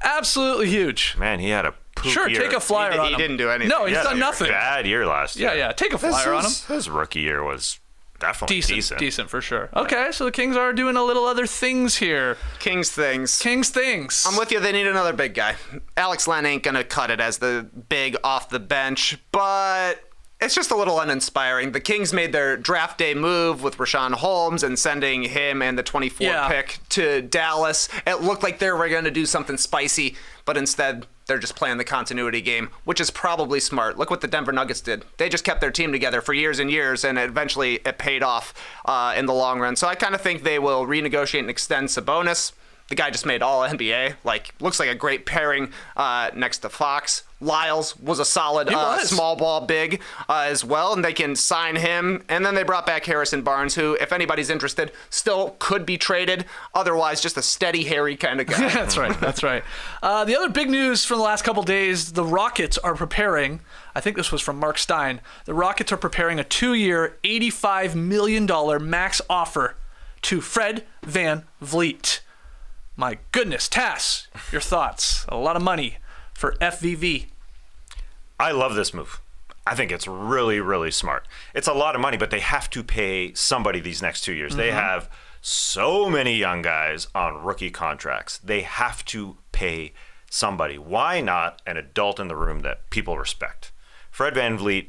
Speaker 2: Absolutely huge.
Speaker 3: Man, he had a poop year.
Speaker 2: Take a flyer on him.
Speaker 4: He didn't do anything.
Speaker 2: No, he's done nothing.
Speaker 3: Bad year last year.
Speaker 2: Yeah, take a flyer on him.
Speaker 3: His rookie year was definitely decent.
Speaker 2: Decent for sure. Okay, so the Kings are doing a little other things here.
Speaker 4: Kings things.
Speaker 2: I'm
Speaker 4: with you. They need another big guy. Alex Len ain't going to cut it as the big off the bench, but it's just a little uninspiring. The Kings made their draft day move with Rashawn Holmes and sending him and the 24 pick to Dallas. It looked like they were going to do something spicy, but instead they're just playing the continuity game, which is probably smart. Look what the Denver Nuggets did. They just kept their team together for years and years, and eventually it paid off in the long run. So I kind of think they will renegotiate and extend Sabonis. The guy just made all NBA. Looks like a great pairing next to Fox. Lyles was a solid small ball big as well, and they can sign him. And then they brought back Harrison Barnes, who, if anybody's interested, still could be traded. Otherwise, just a steady Harry kind of guy.
Speaker 2: That's right. The other big news from the last couple days, the Rockets are preparing, I think this was from Mark Stein, the Rockets are preparing a 2-year, $85 million max offer to Fred VanVleet. My goodness, Tass, your thoughts? A lot of money for FVV.
Speaker 3: I love this move. I think it's really, really smart. It's a lot of money, but they have to pay somebody these next 2 years. Mm-hmm. They have so many young guys on rookie contracts. They have to pay somebody. Why not an adult in the room that people respect? Fred VanVleet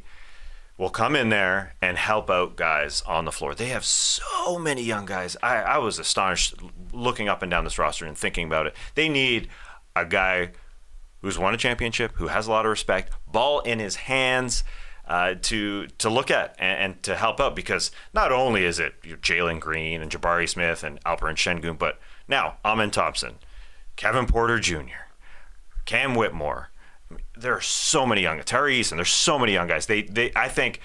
Speaker 3: will come in there and help out guys on the floor. They have so many young guys. I was astonished looking up and down this roster and thinking about it. They need a guy who's won a championship, who has a lot of respect, ball in his hands to look at and to help out, because not only is it Jalen Green and Jabari Smith and Alperen Şengün, but now Amen Thompson, Kevin Porter Jr., Cam Whitmore. There are so many young Tari Eason. There's so many young guys. I think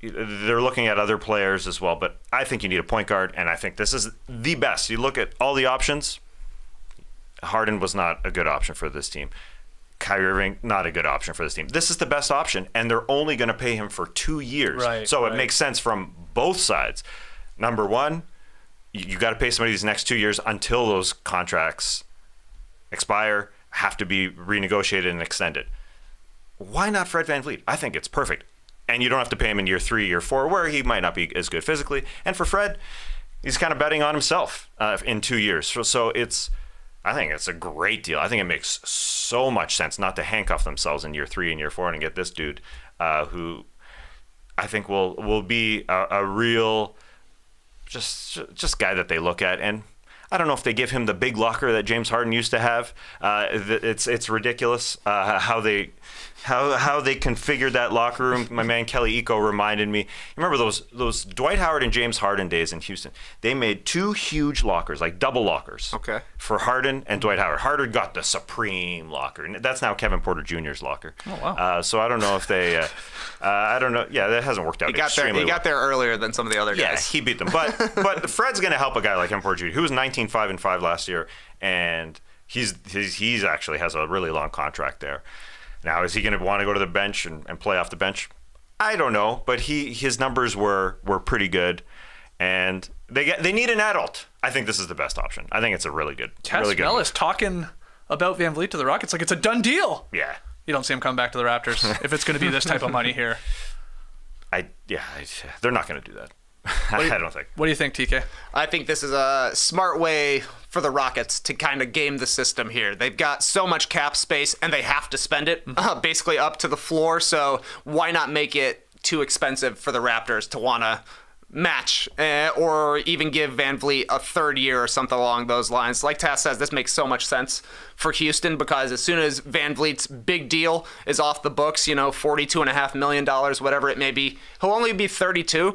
Speaker 3: they're looking at other players as well, but I think you need a point guard, and I think this is the best. You look at all the options. Harden was not a good option for this team. Kyrie Irving, not a good option for this team. This is the best option, and they're only going to pay him for 2 years. So it makes sense from both sides. Number one, you got to pay somebody these next 2 years until those contracts expire, have to be renegotiated and extended. Why not Fred VanVleet? I think it's perfect. And you don't have to pay him in year 3, year 4, where he might not be as good physically. And for Fred, he's kind of betting on himself in 2 years. So I think it's a great deal. I think it makes so much sense not to handcuff themselves in year 3 and year 4 and get this dude who I think will be a real just guy that they look at. And I don't know if they give him the big locker that James Harden used to have. It's ridiculous how they configured that locker room. My man Kelly Eco reminded me. You remember those Dwight Howard and James Harden days in Houston? They made 2 huge lockers, like double lockers, for Harden and Dwight Howard. Harden got the supreme locker, and that's now Kevin Porter Jr.'s locker.
Speaker 2: Oh wow!
Speaker 3: So I don't know if they. I don't know. Yeah, that hasn't worked out.
Speaker 4: He got there earlier than some of the other guys.
Speaker 3: Yeah, he beat them. But Fred's going to help a guy like Kevin Porter Jr., who was 19-5-5 last year, and he's actually has a really long contract there. Now, is he going to want to go to the bench and play off the bench? I don't know, but his numbers were pretty good, and they need an adult. I think this is the best option. I think it's a really good.
Speaker 2: Tess
Speaker 3: really good
Speaker 2: Mellis talking about VanVleet to the Rockets like it's a done deal.
Speaker 3: Yeah,
Speaker 2: you don't see him come back to the Raptors if it's going to be this type of money here.
Speaker 3: They're not going to do that. I don't think.
Speaker 2: What do you think, TK?
Speaker 4: I think this is a smart way for the Rockets to kind of game the system here. They've got so much cap space, and they have to spend it basically up to the floor, so why not make it too expensive for the Raptors to want to match or even give VanVleet a third year or something along those lines. Like Taz says, this makes so much sense for Houston because as soon as VanVleet's big deal is off the books, $42.5 million, whatever it may be, he'll only be 32,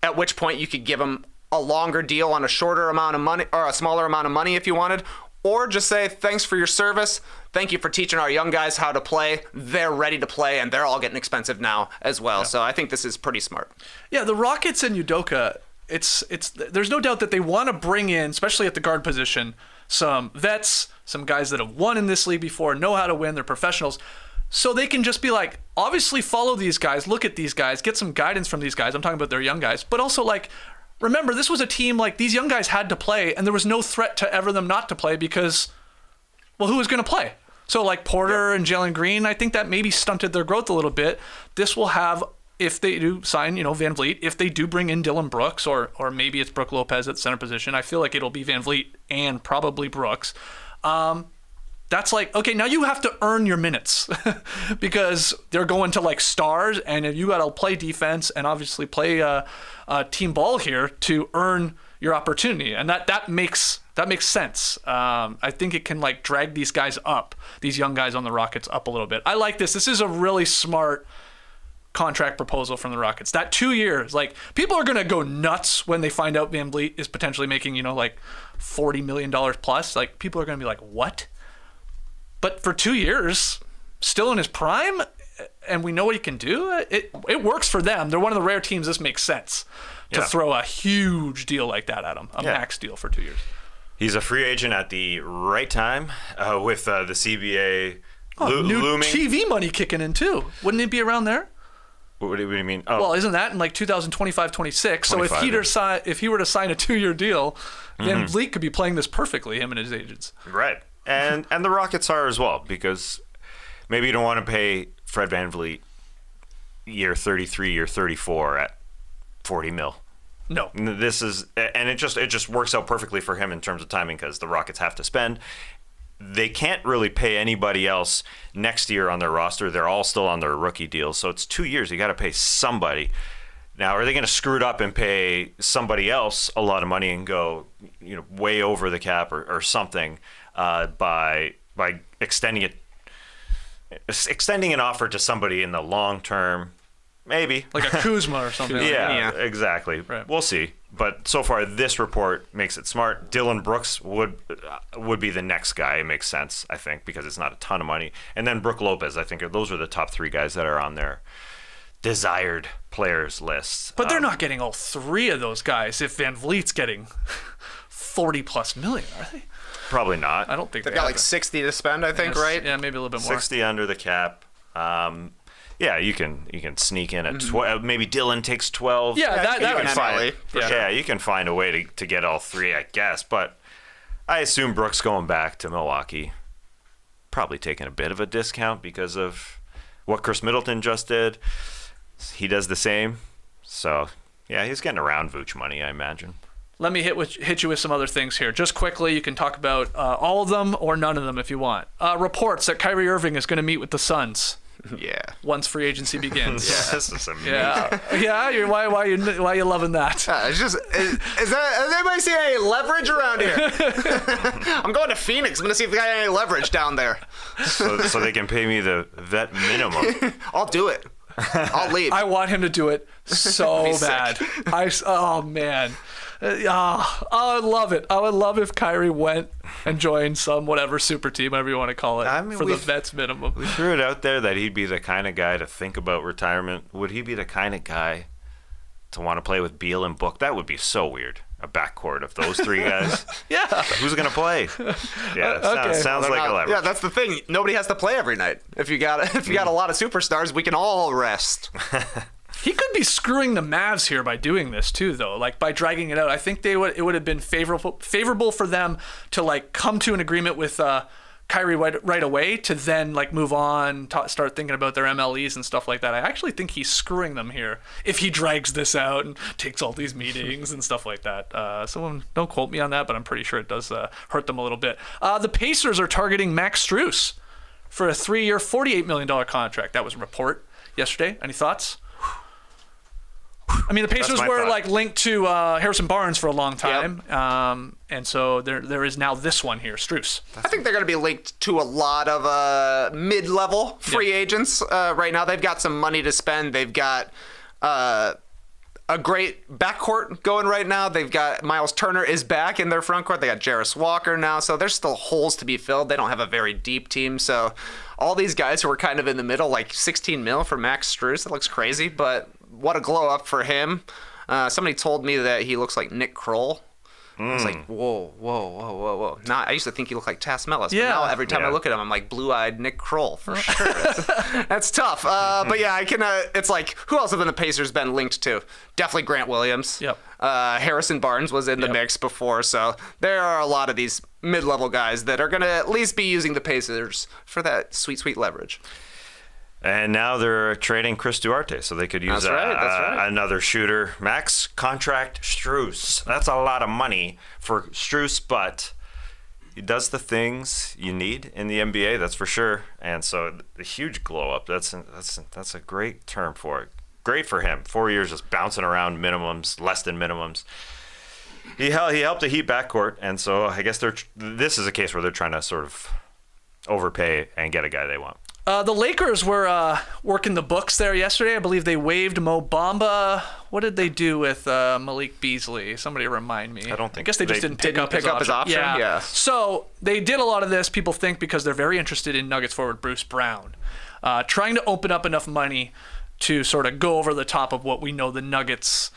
Speaker 4: at which point you could give him a longer deal on a shorter amount of money or a smaller amount of money if you wanted, or just say, thanks for your service. Thank you for teaching our young guys how to play. They're ready to play, and they're all getting expensive now as well. Yeah. So I think this is pretty smart.
Speaker 2: Yeah, the Rockets and Udoka, there's no doubt that they want to bring in, especially at the guard position, some vets, some guys that have won in this league before, know how to win, they're professionals. So they can just be like, obviously follow these guys, look at these guys, get some guidance from these guys. I'm talking about their young guys, but also like, remember, this was a team like these young guys had to play, and there was no threat to ever them not to play because, well, who was going to play? So like Porter and Jalen Green, I think that maybe stunted their growth a little bit. This will have, if they do sign, VanVleet, if they do bring in Dylan Brooks, or maybe it's Brook Lopez at center position, I feel like it'll be VanVleet and probably Brooks. That's like, okay, now you have to earn your minutes because they're going to like stars, and you got to play defense and obviously play team ball here to earn your opportunity, and that makes sense. I think it can like drag these guys up, these young guys on the Rockets up a little bit. I like this. This is a really smart contract proposal from the Rockets. That 2 years, like people are gonna go nuts when they find out VanVleet is potentially making like $40 million plus. Like people are gonna be like, what? But for 2 years, still in his prime, and we know what he can do, it works for them. They're one of the rare teams this makes sense to throw a huge deal like that at him, a max deal for 2 years.
Speaker 3: He's a free agent at the right time with the CBA
Speaker 2: new
Speaker 3: looming.
Speaker 2: TV money kicking in too. Wouldn't it be around there?
Speaker 3: What do you mean? Oh.
Speaker 2: Well, isn't that in like 2025, 26? So if he were to sign a 2-year deal, then VanVleet could be playing this perfectly, him and his agents.
Speaker 3: Right. And the Rockets are as well, because maybe you don't want to pay Fred VanVleet year 33, year 34 at $40 million.
Speaker 2: No.
Speaker 3: This is, and it just works out perfectly for him in terms of timing because the Rockets have to spend. They can't really pay anybody else next year on their roster. They're all still on their rookie deals, so it's 2 years. You got to pay somebody. Now, are they going to screw it up and pay somebody else a lot of money and go, way over the cap or something by extending an offer to somebody in the long term? Maybe.
Speaker 2: Like a Kuzma or something.
Speaker 3: Yeah, exactly.
Speaker 2: Right.
Speaker 3: We'll see. But so far, this report makes it smart. Dylan Brooks would be the next guy. It makes sense, I think, because it's not a ton of money. And then Brook Lopez, I think those are the top 3 guys that are on their desired players list.
Speaker 2: But they're not getting all 3 of those guys if VanVleet's getting $40+ million, are they?
Speaker 3: Probably not.
Speaker 2: I don't think
Speaker 4: they've got like 60 to spend, I think, right?
Speaker 2: Yeah, maybe a little bit more.
Speaker 3: 60 under the cap. Yeah, you can sneak in at 12. Maybe Dylan takes 12.
Speaker 2: Yeah, that would
Speaker 3: find.
Speaker 2: Yeah.
Speaker 3: Yeah, you can find a way to get all 3, I guess. But I assume Brooks going back to Milwaukee, probably taking a bit of a discount because of what Chris Middleton just did. He does the same. So, yeah, he's getting around Vuce money, I imagine.
Speaker 2: Let me hit you with some other things here. Just quickly, you can talk about all of them or none of them if you want. Reports that Kyrie Irving is going to meet with the Suns.
Speaker 4: Yeah.
Speaker 2: Once free agency begins.
Speaker 3: This is amazing.
Speaker 2: Yeah. Why you loving that?
Speaker 4: It's just does anybody see any leverage around here? I'm going to Phoenix. I'm gonna see if they got any leverage down there.
Speaker 3: So they can pay me the vet minimum.
Speaker 4: I'll do it. I'll leave.
Speaker 2: I want him to do it so bad. Oh man. I would love it. I would love if Kyrie went and joined some whatever super team, whatever you want to call it, for the vets minimum.
Speaker 3: We threw it out there that he'd be the kind of guy to think about retirement. Would he be the kind of guy to want to play with Beal and Book? That would be so weird. A backcourt of those 3 guys.
Speaker 2: Yeah.
Speaker 3: Who's going to play? Yeah,
Speaker 2: okay.
Speaker 3: sounds like a leverage.
Speaker 4: Yeah, that's the thing. Nobody has to play every night. If you got a lot of superstars, we can all rest.
Speaker 2: He could be screwing the Mavs here by doing this too, though. Like by dragging it out, I think it would have been favorable for them to like come to an agreement with Kyrie right away to then like move on, start thinking about their MLEs and stuff like that. I actually think he's screwing them here if he drags this out and takes all these meetings and stuff like that. Someone don't quote me on that, but I'm pretty sure it does hurt them a little bit. The Pacers are targeting Max Strus for a 3-year, $48 million contract. That was a report yesterday. Any thoughts? I mean, the Pacers were like linked to Harrison Barnes for a long time, and so there is now this one here, Strus.
Speaker 4: I think they're going to be linked to a lot of mid-level free agents right now. They've got some money to spend. They've got a great backcourt going right now. They've got Miles Turner is back in their front court. They got Jarris Walker now, so there's still holes to be filled. They don't have a very deep team, so all these guys who are kind of in the middle, like 16 mil for Max Strus, that looks crazy, but what a glow up for him. Somebody told me that he looks like Nick Kroll. I was like, whoa. I used to think he looked like Taz Mellis. But now every time I look at him, I'm like blue-eyed Nick Kroll for sure. That's tough. But yeah, I can. It's like, who else have the Pacers been linked to? Definitely Grant Williams.
Speaker 2: Yep.
Speaker 4: Harrison Barnes was in the mix before, so there are a lot of these mid-level guys that are going to at least be using the Pacers for that sweet leverage.
Speaker 3: And now they're trading Chris Duarte, so they could use another shooter. Max contract Strus. That's a lot of money for Strus, but he does the things you need in the NBA, that's for sure. And so the huge glow up. That's a great term for it. Great for him. 4 years just bouncing around minimums, less than minimums. He helped the Heat backcourt, and so I guess this is a case where they're trying to sort of overpay and get a guy they want.
Speaker 2: The Lakers were working the books there yesterday. I believe they waived Mo Bamba. What did they do with Malik Beasley? Somebody remind me.
Speaker 3: I
Speaker 2: guess they just didn't pick up his option.
Speaker 4: Yeah.
Speaker 2: So they did a lot of this, people think, because they're very interested in Nuggets forward Bruce Brown. Trying to open up enough money to sort of go over the top of what we know the Nuggets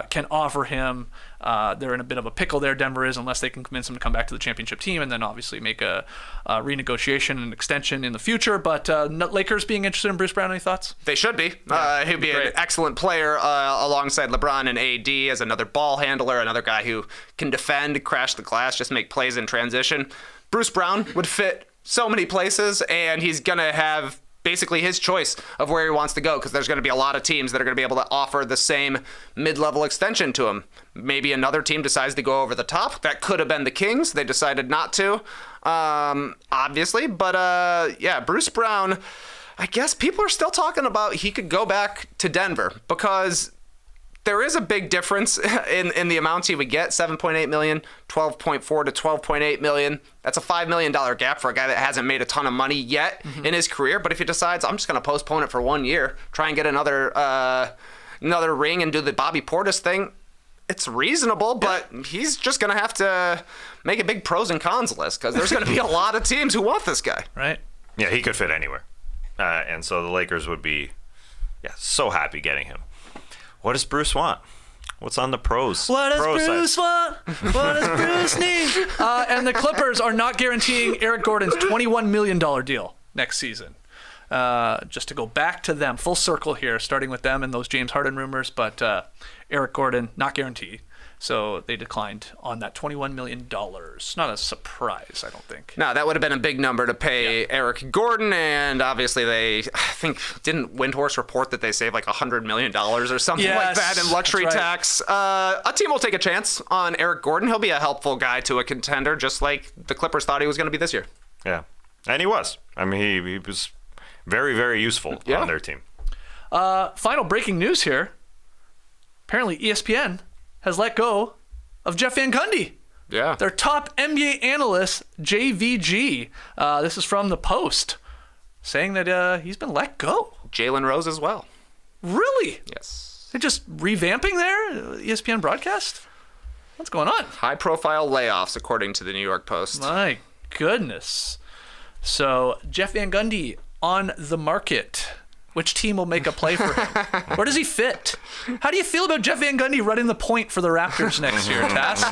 Speaker 2: can offer him. They're in a bit of a pickle there, Denver is, unless they can convince him to come back to the championship team and then obviously make a renegotiation and extension in the future. But Lakers being interested in Bruce Brown, any thoughts?
Speaker 4: They should be. He'd be an excellent player alongside LeBron and AD as another ball handler, another guy who can defend, crash the glass, just make plays in transition. Bruce Brown would fit so many places, and he's going to have basically his choice of where he wants to go, because there's going to be a lot of teams that are going to be able to offer the same mid-level extension to him. Maybe another team decides to go over the top. That could have been the Kings. They decided not to, obviously. But Bruce Brown, I guess people are still talking about he could go back to Denver, because there is a big difference in the amounts he would get. $7.8 million, $12.4 to $12.8 million. That's a $5 million gap for a guy that hasn't made a ton of money yet in his career. But if he decides, I'm just going to postpone it for 1 year, try and get another ring and do the Bobby Portis thing, it's reasonable, but he's just going to have to make a big pros and cons list, because there's going to be a lot of teams who want this guy.
Speaker 2: Right.
Speaker 3: Yeah, he could fit anywhere. And so the Lakers would be so happy getting him. What does Bruce want? What's on the pros?
Speaker 2: What does Bruce want? What does Bruce need? And the Clippers are not guaranteeing Eric Gordon's $21 million deal next season. Just to go back to them, full circle here, starting with them and those James Harden rumors, but Eric Gordon, not guaranteed. So they declined on that $21 million. Not a surprise, I don't think.
Speaker 4: No, that would have been a big number to pay Eric Gordon, and obviously didn't Windhorse report that they saved like $100 million or something like that in luxury tax? A team will take a chance on Eric Gordon. He'll be a helpful guy to a contender, just like the Clippers thought he was going to be this year.
Speaker 3: Yeah, and he was. I mean, he was very, very useful on their team.
Speaker 2: Final breaking news here. Apparently ESPN has let go of Jeff Van Gundy.
Speaker 4: Yeah.
Speaker 2: Their top NBA analyst, JVG. This is from The Post, saying that he's been let go.
Speaker 4: Jalen Rose as well.
Speaker 2: Really?
Speaker 4: Yes.
Speaker 2: They're just revamping their ESPN broadcast? What's going on?
Speaker 4: High-profile layoffs, according to the New York Post.
Speaker 2: My goodness. So, Jeff Van Gundy on the market. Which team will make a play for him? Where does he fit? How do you feel about Jeff Van Gundy running the point for the Raptors next year, Tass?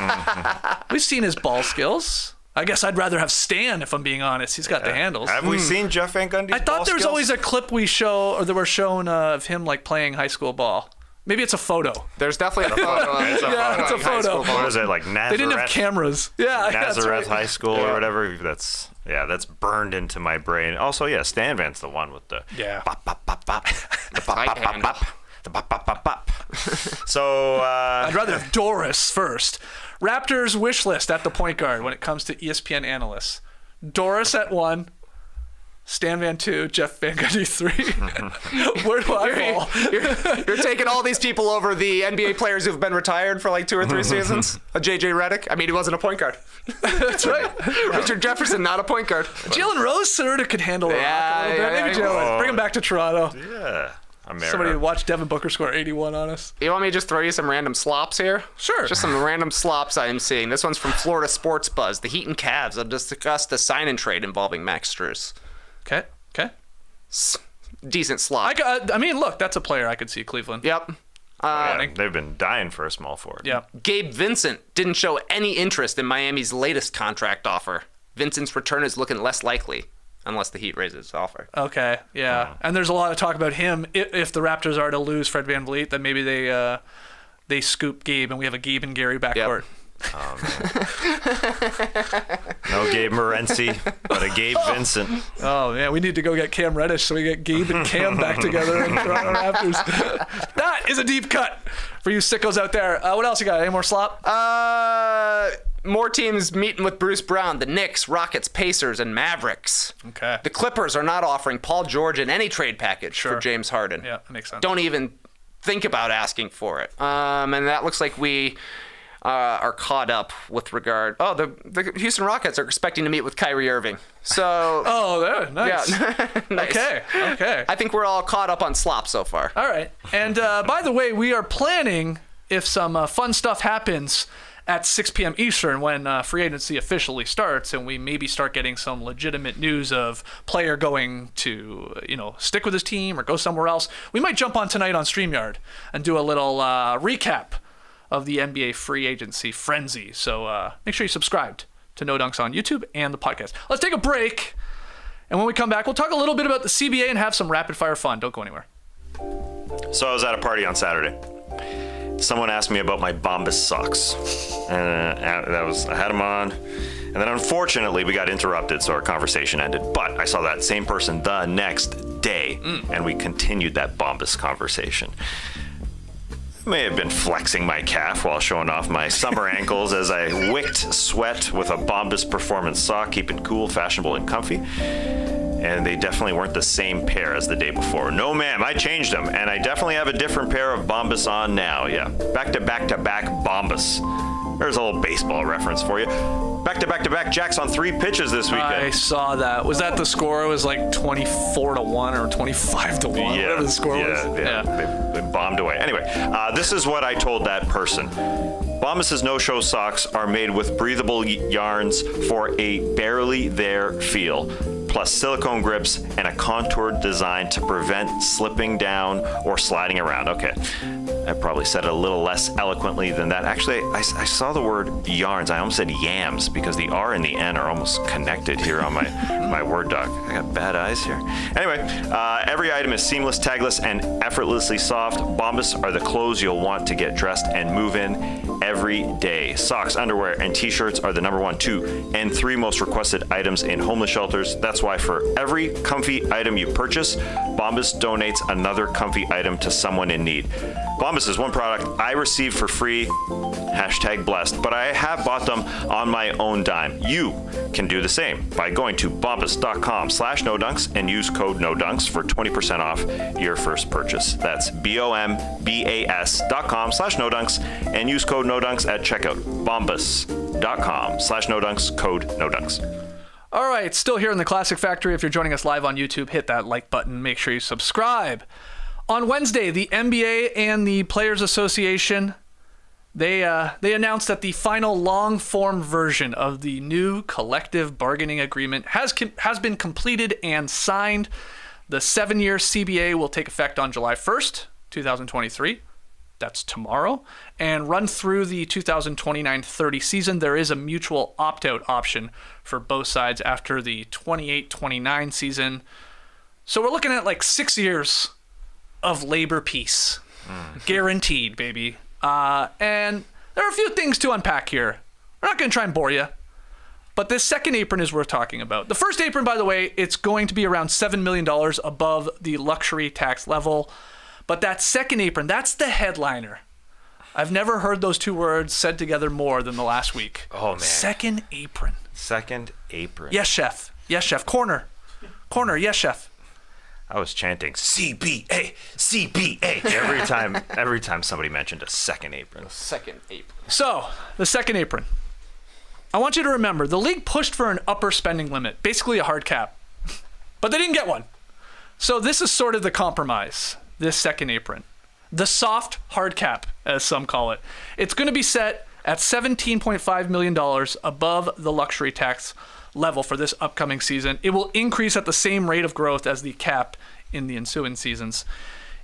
Speaker 2: We've seen his ball skills. I guess I'd rather have Stan, if I'm being honest. He's got the handles.
Speaker 3: Have we seen Jeff Van Gundy's
Speaker 2: I thought
Speaker 3: ball
Speaker 2: there was
Speaker 3: skills?
Speaker 2: always a clip that were shown of him like playing high school ball. Maybe it's a photo.
Speaker 4: There's definitely a photo.
Speaker 2: It's a photo.
Speaker 3: What is it, like Nazareth?
Speaker 2: They didn't have cameras. Yeah, that's
Speaker 3: Nazareth
Speaker 2: right.
Speaker 3: High School or whatever. That's burned into my brain. Also, Stan Van's the one with the bop, bop, bop, bop. The bop, bop, bop, bop. The bop, bop, bop, bop. So,
Speaker 2: I'd rather have Doris first. Raptors wish list at the point guard when it comes to ESPN analysts. Doris at 1, Stan Van 2, Jeff Van Gundy 3. Where do I fall?
Speaker 4: You're taking all these people over the NBA players who've been retired for like 2 or 3 seasons. A JJ Redick. I mean, he wasn't a point guard.
Speaker 2: That's right.
Speaker 4: Richard Jefferson, not a point guard.
Speaker 2: Jalen Rose sort of could handle it. Maybe Jalen. Bring him back to Toronto.
Speaker 3: yeah. America.
Speaker 2: Somebody watch Devin Booker score 81 on us.
Speaker 4: You want me to just throw you some random slops here?
Speaker 2: Sure.
Speaker 4: Just some random slops I am seeing. This one's from Florida Sports Buzz. The Heat and Cavs have discussed a sign-and trade involving Max Strus.
Speaker 2: Okay.
Speaker 4: Decent slop.
Speaker 2: I mean, look, that's a player I could see Cleveland.
Speaker 4: Yep.
Speaker 3: They've been dying for a small forward.
Speaker 2: Yeah.
Speaker 4: Gabe Vincent didn't show any interest in Miami's latest contract offer. Vincent's return is looking less likely unless the Heat raises its offer.
Speaker 2: Okay, yeah. And there's a lot of talk about him. If the Raptors are to lose Fred VanVleet, then maybe they scoop Gabe and we have a Gabe and Gary backcourt.
Speaker 3: No Gabe Morency, but a Gabe Vincent.
Speaker 2: Oh, man, we need to go get Cam Reddish so we get Gabe and Cam back together in Toronto Raptors. That is a deep cut for you sickos out there. What else you got? Any more slop?
Speaker 4: More teams meeting with Bruce Brown. The Knicks, Rockets, Pacers, and Mavericks.
Speaker 2: Okay.
Speaker 4: The Clippers are not offering Paul George in any trade package for James Harden.
Speaker 2: Yeah, that makes sense.
Speaker 4: Don't even think about asking for it. And that looks like we are caught up with regard. Oh, the Houston Rockets are expecting to meet with Kyrie Irving. So.
Speaker 2: Oh, there, nice.
Speaker 4: Yeah. Nice.
Speaker 2: Okay.
Speaker 4: I think we're all caught up on slop so far.
Speaker 2: All right. And by the way, we are planning, if some fun stuff happens at 6 p.m. Eastern when free agency officially starts and we maybe start getting some legitimate news of player going to, stick with his team or go somewhere else, we might jump on tonight on StreamYard and do a little recap of the NBA free agency frenzy. So make sure you subscribed to No Dunks on YouTube and the podcast. Let's take a break. And when we come back, we'll talk a little bit about the CBA and have some rapid fire fun. Don't go anywhere.
Speaker 3: So I was at a party on Saturday. Someone asked me about my Bombas socks. And I had them on. And then unfortunately, we got interrupted, so our conversation ended. But I saw that same person the next day, and we continued that Bombas conversation. May have been flexing my calf while showing off my summer ankles as I wicked sweat with a Bombas performance sock, keeping cool, fashionable, and comfy. And they definitely weren't the same pair as the day before. No, ma'am, I changed them, and I definitely have a different pair of Bombas on now. Yeah, back to back Bombas. There's a little baseball reference for you. Back to back Jacks on 3 pitches this weekend.
Speaker 2: I saw that. Was that the score? It was like 24-1 or 25-1, whatever the score was.
Speaker 3: Yeah. They bombed away. Anyway, this is what I told that person. Bombas' no-show socks are made with breathable yarns for a barely there feel, plus silicone grips and a contoured design to prevent slipping down or sliding around. Okay, I probably said it a little less eloquently than that. Actually, I saw the word yarns. I almost said yams because the R and the N are almost connected here on my Word doc. I got bad eyes here. Anyway, every item is seamless, tagless, and effortlessly soft. Bombas are the clothes you'll want to get dressed and move in every day. Socks, underwear, and t-shirts are the number 1, 2, and 3 most requested items in homeless shelters. That's why for every comfy item you purchase, Bombas donates another comfy item to someone in need. Bombas is one product I received for free, #blessed, but I have bought them on my own dime. You can do the same by going to bombas.com/nodunks and use code NODUNKS for 20% off your first purchase. That's bombas.com/nodunks and use code NODUNKS at checkout. Bombas.com/nodunks, code NODUNKS.
Speaker 2: All right, still here in the Classic Factory. If you're joining us live on YouTube, hit that like button. Make sure you subscribe. On Wednesday, the NBA and the Players Association, they announced that the final long-form version of the new collective bargaining agreement has been completed and signed. The 7-year CBA will take effect on July 1st, 2023. That's tomorrow, and run through the 2029-30 season. There is a mutual opt-out option for both sides after the 28-29 season. So we're looking at like 6 years of labor peace. Guaranteed, baby. And there are a few things to unpack here. We're not going to try and bore you, but this second apron is worth talking about. The first apron, by the way, it's going to be around $7 million above the luxury tax level. But that second apron, that's the headliner. I've never heard those two words said together more than the last week.
Speaker 3: Oh, man.
Speaker 2: Second apron.
Speaker 3: Second apron.
Speaker 2: Yes, chef. Yes, chef. Corner. Yes, chef.
Speaker 3: I was chanting CBA, CBA every time somebody mentioned a second apron.
Speaker 4: Second apron.
Speaker 2: So, the second apron. I want you to remember, the league pushed for an upper spending limit, basically a hard cap. But they didn't get one. So this is sort of the compromise, this second apron. The soft hard cap, as some call it. It's going to be set at $17.5 million above the luxury tax level for this upcoming season. It will increase at the same rate of growth as the cap in the ensuing seasons.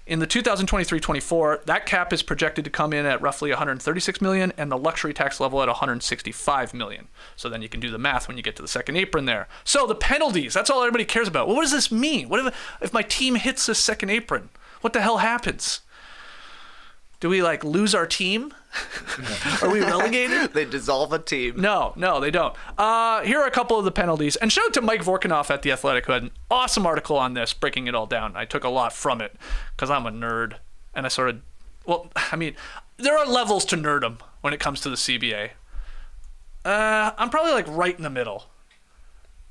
Speaker 2: In the 2023-24, that cap is projected to come in at roughly $136 million and the luxury tax level at $165 million. So then you can do the math when you get to the second apron there. So the penalties, that's all everybody cares about. Well, what does this mean? What if my team hits this second apron? What the hell happens? Do we lose our team? Are we relegated?
Speaker 4: They dissolve a team.
Speaker 2: No, they don't. Here are a couple of the penalties. And shout out to Mike Vorkanoff at The Athletic, who had an awesome article on this, breaking it all down. I took a lot from it because I'm a nerd. And there are levels to nerdom when it comes to the CBA. I'm probably right in the middle.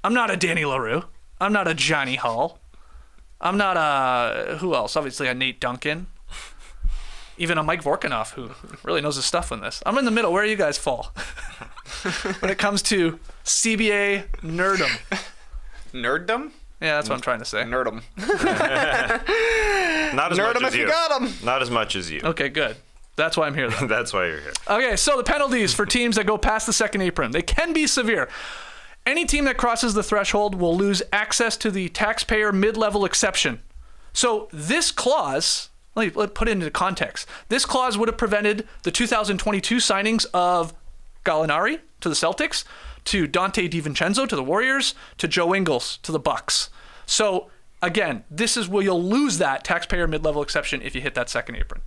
Speaker 2: I'm not a Danny LaRue. I'm not a Johnny Hall. I'm not a, who else? Obviously a Nate Duncan. Even a Mike Vorkanoff, who really knows his stuff on this. I'm in the middle. Where do you guys fall when it comes to CBA nerdom?
Speaker 4: Nerddom?
Speaker 2: Yeah, that's what I'm trying to say.
Speaker 4: Nerdom.
Speaker 3: Not as
Speaker 4: Nerd
Speaker 3: much
Speaker 4: him
Speaker 3: as
Speaker 4: if
Speaker 3: you.
Speaker 4: you got him.
Speaker 3: Not as much as you.
Speaker 2: Okay, good. That's why I'm here, then.
Speaker 3: That's why you're here.
Speaker 2: Okay, so the penalties for teams that go past the second apron, they can be severe. Any team that crosses the threshold will lose access to the taxpayer mid-level exception. So this clause, let's put it into context. This clause would have prevented the 2022 signings of Gallinari to the Celtics, to Dante DiVincenzo to the Warriors, to Joe Ingles to the Bucks. So again, this is where you'll lose that taxpayer mid-level exception if you hit that second apron.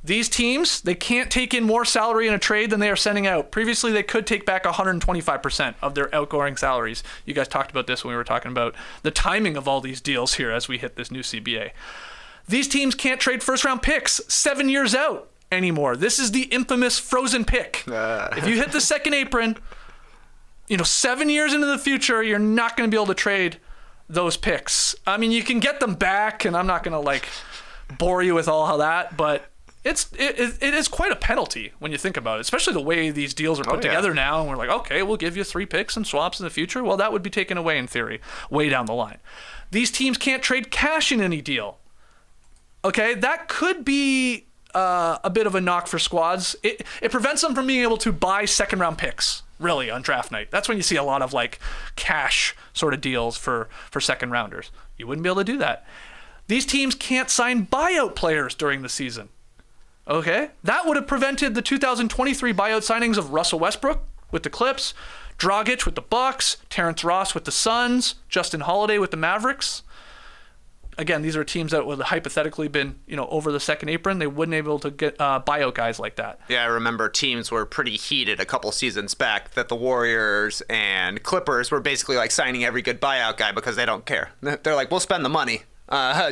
Speaker 2: These teams, they can't take in more salary in a trade than they are sending out. Previously, they could take back 125% of their outgoing salaries. You guys talked about this when we were talking about the timing of all these deals here as we hit this new CBA. These teams can't trade first-round picks 7 years out anymore. This is the infamous frozen pick. If you hit the second apron, 7 years into the future, you're not going to be able to trade those picks. I mean, you can get them back, and I'm not going to bore you with all of that, but it is quite a penalty when you think about it, especially the way these deals are put together now. And we're like, okay, we'll give you 3 picks and swaps in the future. Well, that would be taken away in theory, way down the line. These teams can't trade cash in any deal. Okay, that could be a bit of a knock for squads. It prevents them from being able to buy second-round picks, really, on draft night. That's when you see a lot of cash sort of deals for second-rounders. You wouldn't be able to do that. These teams can't sign buyout players during the season. Okay, that would have prevented the 2023 buyout signings of Russell Westbrook with the Clips, Dragic with the Bucks, Terrence Ross with the Suns, Justin Holiday with the Mavericks. Again, these are teams that would have hypothetically been, over the second apron. They wouldn't be able to get buyout guys like that. Yeah,
Speaker 4: I remember teams were pretty heated a couple seasons back that the Warriors and Clippers were basically signing every good buyout guy because they don't care. They're like, we'll spend the money.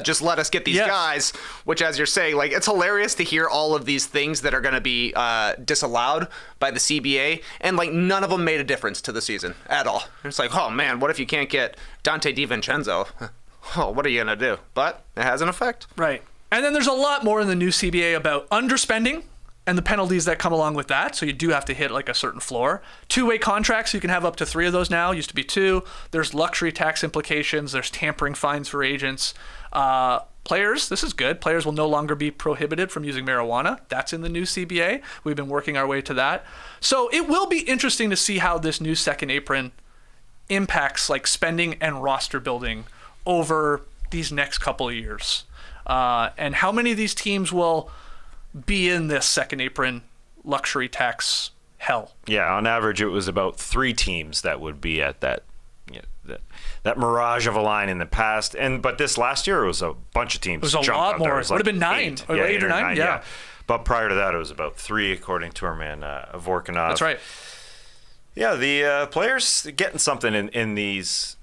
Speaker 4: Just let us get these guys, which, as you're saying, it's hilarious to hear all of these things that are going to be disallowed by the CBA, and none of them made a difference to the season at all. It's oh man, what if you can't get Dante DiVincenzo? Oh, what are you going to do? But it has an effect.
Speaker 2: Right. And then there's a lot more in the new CBA about underspending and the penalties that come along with that. So you do have to hit a certain floor. 2-way contracts, you can have up to 3 of those now. Used to be 2. There's luxury tax implications. There's tampering fines for agents. Players, this is good. Players will no longer be prohibited from using marijuana. That's in the new CBA. We've been working our way to that. So it will be interesting to see how this new second apron impacts spending and roster building over these next couple of years. And how many of these teams will be in this second apron luxury tax hell?
Speaker 3: Yeah, on average, it was about 3 teams that would be at that that mirage of a line in the past. But this last year, it was a bunch of teams.
Speaker 2: It was a lot more. It would have been 9. Eight or nine. Yeah.
Speaker 3: But prior to that, it was about 3, according to our man Vorkunov.
Speaker 2: That's right.
Speaker 3: Yeah, the players getting something in these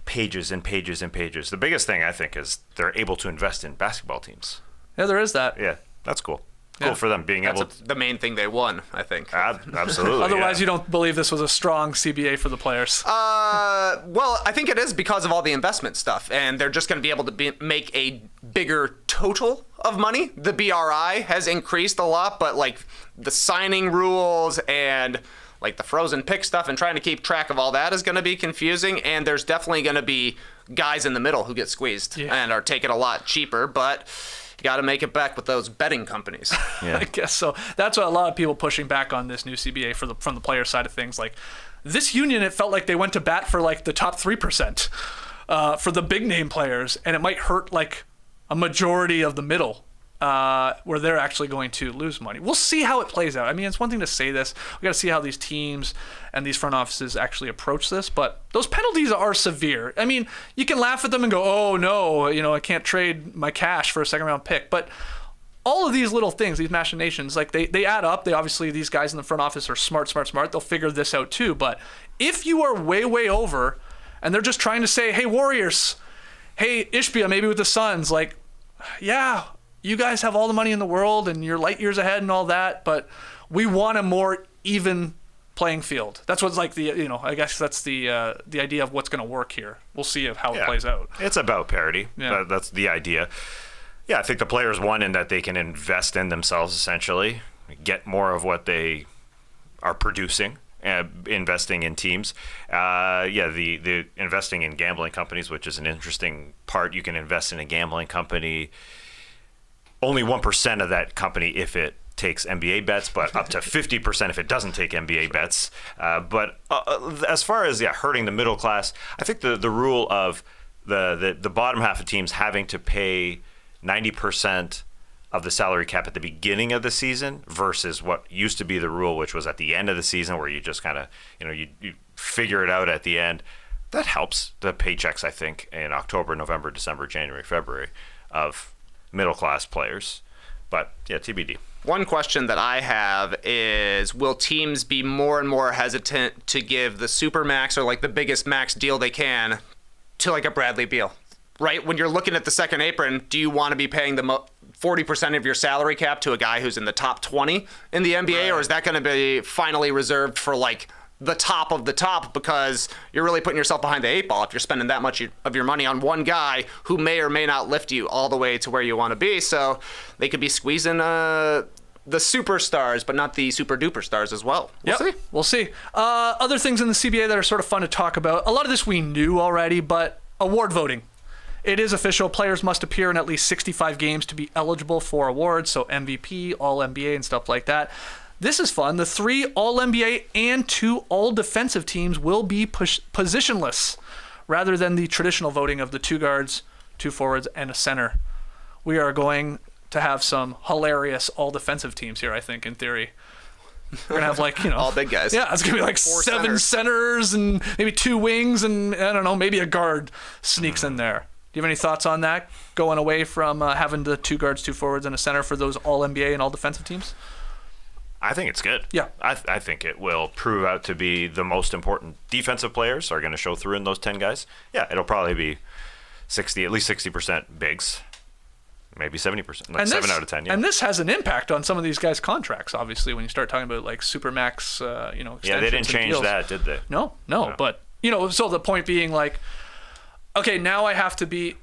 Speaker 3: pages and pages and pages. The biggest thing, I think, is they're able to invest in basketball teams.
Speaker 2: Yeah, there is that.
Speaker 3: Yeah, that's cool. Cool for them being able to.
Speaker 4: The main thing they won, I think.
Speaker 3: Absolutely.
Speaker 2: Otherwise, you don't believe this was a strong CBA for the players.
Speaker 4: Well, I think it is because of all the investment stuff, and they're just going to be able to make a bigger total of money. The BRI has increased a lot, but like the signing rules and like the frozen pick stuff and trying to keep track of all that is going to be confusing, and there's definitely going to be guys in the middle who get squeezed and are taken a lot cheaper, but you got to make it back with those betting companies.
Speaker 2: I guess so. That's what a lot of people pushing back on this new CBA from the player side of things. Like this union, it felt like they went to bat for like the top 3% for the big name players, and it might hurt like a majority of the middle where they're actually going to lose money. We'll see how it plays out. I mean, it's one thing to say this. We got to see how these teams and these front offices actually approach this, but those penalties are severe. I mean, you can laugh at them and go, oh no, I can't trade my cash for a second round pick, but all of these little things, these machinations, like they add up. They obviously, these guys in the front office are smart. They'll figure this out too. But if you are way over and they're just trying to say, hey, Warriors, hey, Ishbia, maybe with the Suns, like, yeah, you guys have all the money in the world and you're light years ahead and all that, but we want a more even playing field. That's what's like I guess that's the idea of what's going to work here. We'll see how it plays out.
Speaker 3: It's about parity.
Speaker 2: Yeah.
Speaker 3: That's the idea. Yeah, I think the players won in that they can invest in themselves, essentially, get more of what they are producing, investing in teams. The investing in gambling companies, which is an interesting part. You can invest in a gambling company, only 1% of that company if it takes NBA bets, but up to 50% if it doesn't take NBA bets. But as far as hurting the middle class, I think the rule of the bottom half of teams having to pay 90% of the salary cap at the beginning of the season versus what used to be the rule, which was at the end of the season, where you just kind of you figure it out at the end. That helps the paychecks, I think, in October, November, December, January, February of middle class players. But yeah, TBD.
Speaker 4: One question that I have is, will teams be more and more hesitant to give the super max or like the biggest max deal they can to like a Bradley Beal? Right? When you're looking at the second apron, do you want to be paying the 40% of your salary cap to a guy who's in the top 20 in the NBA, or is that going to be finally reserved for like the top of the top, because you're really putting yourself behind the 8 ball if you're spending that much of your money on one guy who may or may not lift you all the way to where you want to be? So they could be squeezing the superstars, but not the super duper stars as well.
Speaker 2: We'll see. Other things in the CBA that are sort of fun to talk about. A lot of this we knew already, but award voting. It is official. Players must appear in at least 65 games to be eligible for awards, so MVP, All-NBA, and stuff like that. This is fun. The 3 All-NBA and 2 All-Defensive teams will be positionless, rather than the traditional voting of the 2 guards, 2 forwards, and a center. We are going to have some hilarious All-Defensive teams here, I think, in theory. We're going to have
Speaker 4: all big guys.
Speaker 2: Yeah, it's going to be like 7 centers and maybe 2 wings and, I don't know, maybe a guard sneaks in there. Do you have any thoughts on that, going away from having the 2 guards, 2 forwards, and a center for those All-NBA and All-Defensive temes?
Speaker 3: I think it's good.
Speaker 2: Yeah.
Speaker 3: I think it will prove out to be the most important defensive players are going to show through in those 10 guys. Yeah, it'll probably be at least 60% bigs, maybe 70%, like 7 out of 10. Yeah.
Speaker 2: And this has an impact on some of these guys' contracts, obviously, when you start talking about like Supermax, extensions.
Speaker 3: Yeah, they didn't change that, did they?
Speaker 2: No. But, so the point being like, okay, now I got to be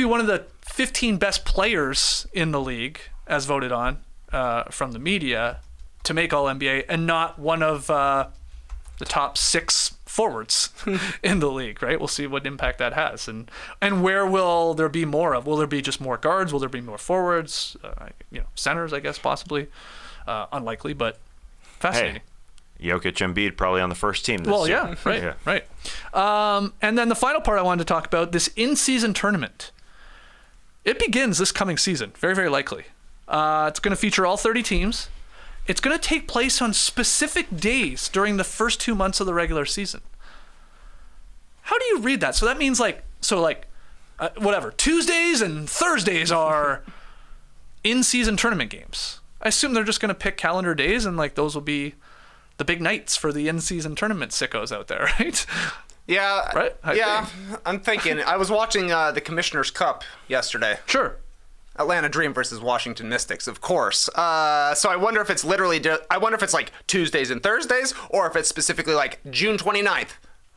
Speaker 2: one of the 15 best players in the league, as voted on from the media, to make All-NBA, and not one of the top 6 forwards in the league, right? We'll see what impact that has. And where will there be more of? Will there be just more guards? Will there be more forwards? Centers, I guess, possibly. Unlikely, but fascinating.
Speaker 3: Hey, Jokic, Embiid probably on the first team this year.
Speaker 2: Right. And then the final part I wanted to talk about, this in-season tournament. It begins this coming season, very, very likely. It's going to feature all 30 teams. It's going to take place on specific days during the first 2 months of the regular season. How do you read that? So that means whatever, Tuesdays and Thursdays are in-season tournament games. I assume they're just going to pick calendar days, and like those will be the big nights for the in-season tournament sickos out there, right?
Speaker 4: Yeah.
Speaker 2: Right?
Speaker 4: I'm thinking. I was watching the Commissioner's Cup yesterday.
Speaker 2: Sure.
Speaker 4: Atlanta Dream versus Washington Mystics, of course. So I wonder if it's literally, I wonder if it's like Tuesdays and Thursdays, or if it's specifically like June 29th.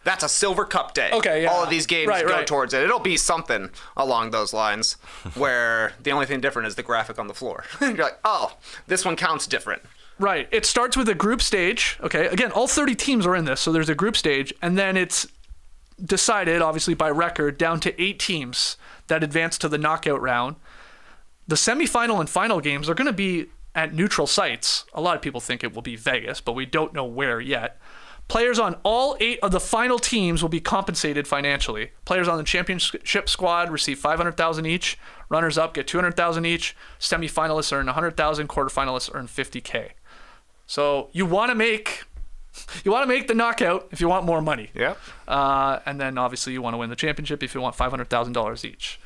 Speaker 4: That's a Silver Cup day.
Speaker 2: Okay, yeah.
Speaker 4: All of these games go towards it. It'll be something along those lines, where the only thing different is the graphic on the floor. You're like, oh, this one counts different.
Speaker 2: Right. It starts with a group stage. Okay. Again, all 30 teams are in this, so there's a group stage, and then it's decided, obviously by record, down to 8 teams that advance to the knockout round. The semifinal and final games are going to be at neutral sites. A lot of people think it will be Vegas, but we don't know where yet. Players on all 8 of the final teams will be compensated financially. Players on the championship squad receive $500,000 each. Runners-up get $200,000 each. Semifinalists earn $100,000. Quarterfinalists earn $50K. So you want to make the knockout if you want more money.
Speaker 4: Yeah.
Speaker 2: And then obviously you want to win the championship if you want $500,000 each.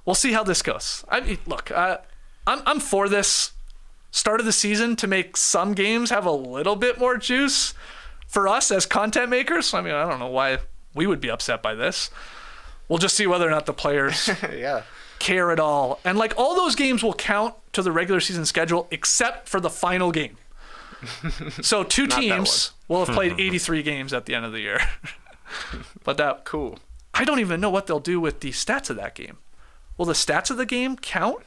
Speaker 2: We'll see how this goes. I mean, look, I'm for this start of the season to make some games have a little bit more juice for us as content makers. I mean, I don't know why we would be upset by this. We'll just see whether or not the players care at all. And like all those games will count to the regular season schedule except for the final game. So 2 teams will have played 83 games at the end of the year. But
Speaker 4: cool.
Speaker 2: I don't even know what they'll do with the stats of that game. Will the stats of the game count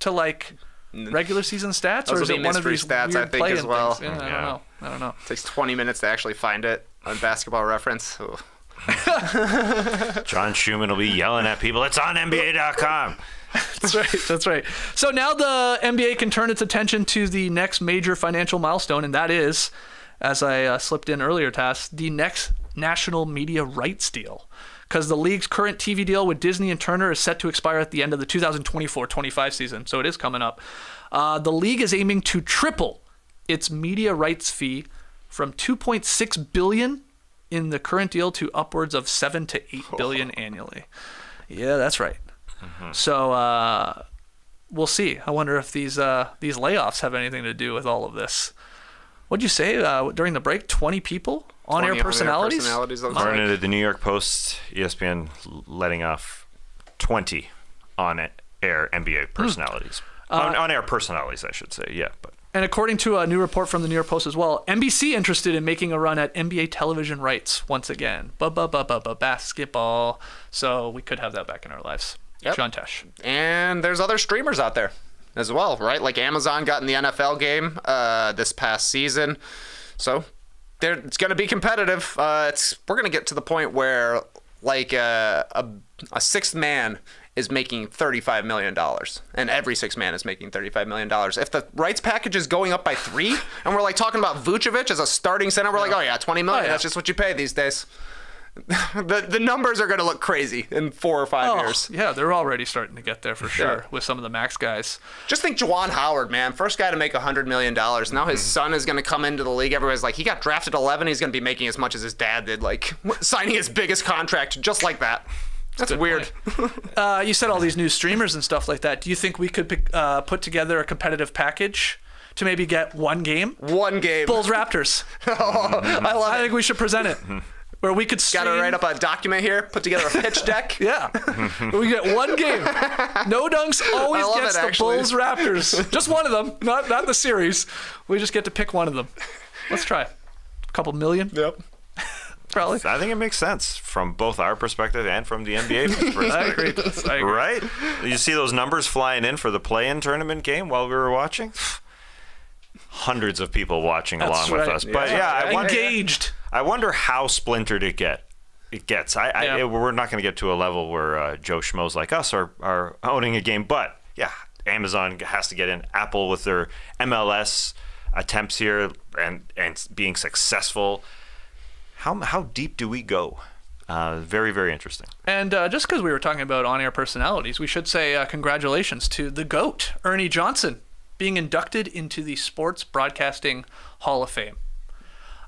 Speaker 2: to like regular season stats,
Speaker 4: Those
Speaker 2: or is
Speaker 4: will
Speaker 2: it
Speaker 4: be
Speaker 2: one of
Speaker 4: mystery
Speaker 2: these
Speaker 4: stats,
Speaker 2: weird
Speaker 4: I think, as well.
Speaker 2: things? Yeah, I don't know.
Speaker 4: It takes 20 minutes to actually find it on Basketball Reference. Ooh.
Speaker 3: John Schumann will be yelling at people. It's on NBA.com.
Speaker 2: That's right. So now the NBA can turn its attention to the next major financial milestone, and that is, as I slipped in earlier, Tass, the next national media rights deal. Because the league's current TV deal with Disney and Turner is set to expire at the end of the 2024-25 season, so it is coming up. The league is aiming to triple its media rights fee from $2.6 billion in the current deal to upwards of $7 to $8 billion annually. Yeah, that's right. Mm-hmm. So we'll see. I wonder if these layoffs have anything to do with all of this. What'd you say during the break? 20 people? On-air personalities?
Speaker 3: According to the New York Post, ESPN letting off 20 on-air NBA personalities. On-air personalities, I should say. Yeah, but.
Speaker 2: And according to a new report from the New York Post as well, NBC interested in making a run at NBA television rights once again. Basketball. So we could have that back in our lives.
Speaker 4: Yep.
Speaker 2: John Tesh.
Speaker 4: And there's other streamers out there as well, right? Like Amazon got in the NFL game this past season. So it's going to be competitive. We're going to get to the point where like a sixth man is making $35 million, and every sixth man is making $35 million. If the rights package is going up by 3, and we're like talking about Vučević as a starting center, we're like, oh yeah, $20 million. That's just what you pay these days. The numbers are going to look crazy in 4 or 5 years.
Speaker 2: Yeah, they're already starting to get there for sure with some of the max guys.
Speaker 4: Just think Juwan Howard, man. First guy to make $100 million. Now his son is going to come into the league. Everybody's like, he got drafted 11. He's going to be making as much as his dad did, like signing his biggest contract just like that. That's weird.
Speaker 2: You said all these new streamers and stuff like that. Do you think we could put together a competitive package to maybe get one game?
Speaker 4: One game.
Speaker 2: Bulls Raptors. I think we should present it. Where we could stream.
Speaker 4: Got to write up a document here, put together a pitch deck.
Speaker 2: Yeah. We get one game. No Dunks always gets the Bulls Raptors. Just one of them, not the series. We just get to pick one of them. Let's try. A couple million.
Speaker 4: Yep.
Speaker 2: Probably.
Speaker 3: I think it makes sense from both our perspective and from the NBA perspective.
Speaker 2: I agree.
Speaker 3: Right? You see those numbers flying in for the play-in tournament game while we were watching? Hundreds of people watching along with us. But
Speaker 2: engaged.
Speaker 3: I wonder how splintered it gets. We're not going to get to a level where Joe Schmoes like us are owning a game. But, yeah, Amazon has to get in. Apple with their MLS attempts here and being successful. How deep do we go? Very, very interesting.
Speaker 2: And just because we were talking about on-air personalities, we should say congratulations to the GOAT, Ernie Johnson, being inducted into the Sports Broadcasting Hall of Fame.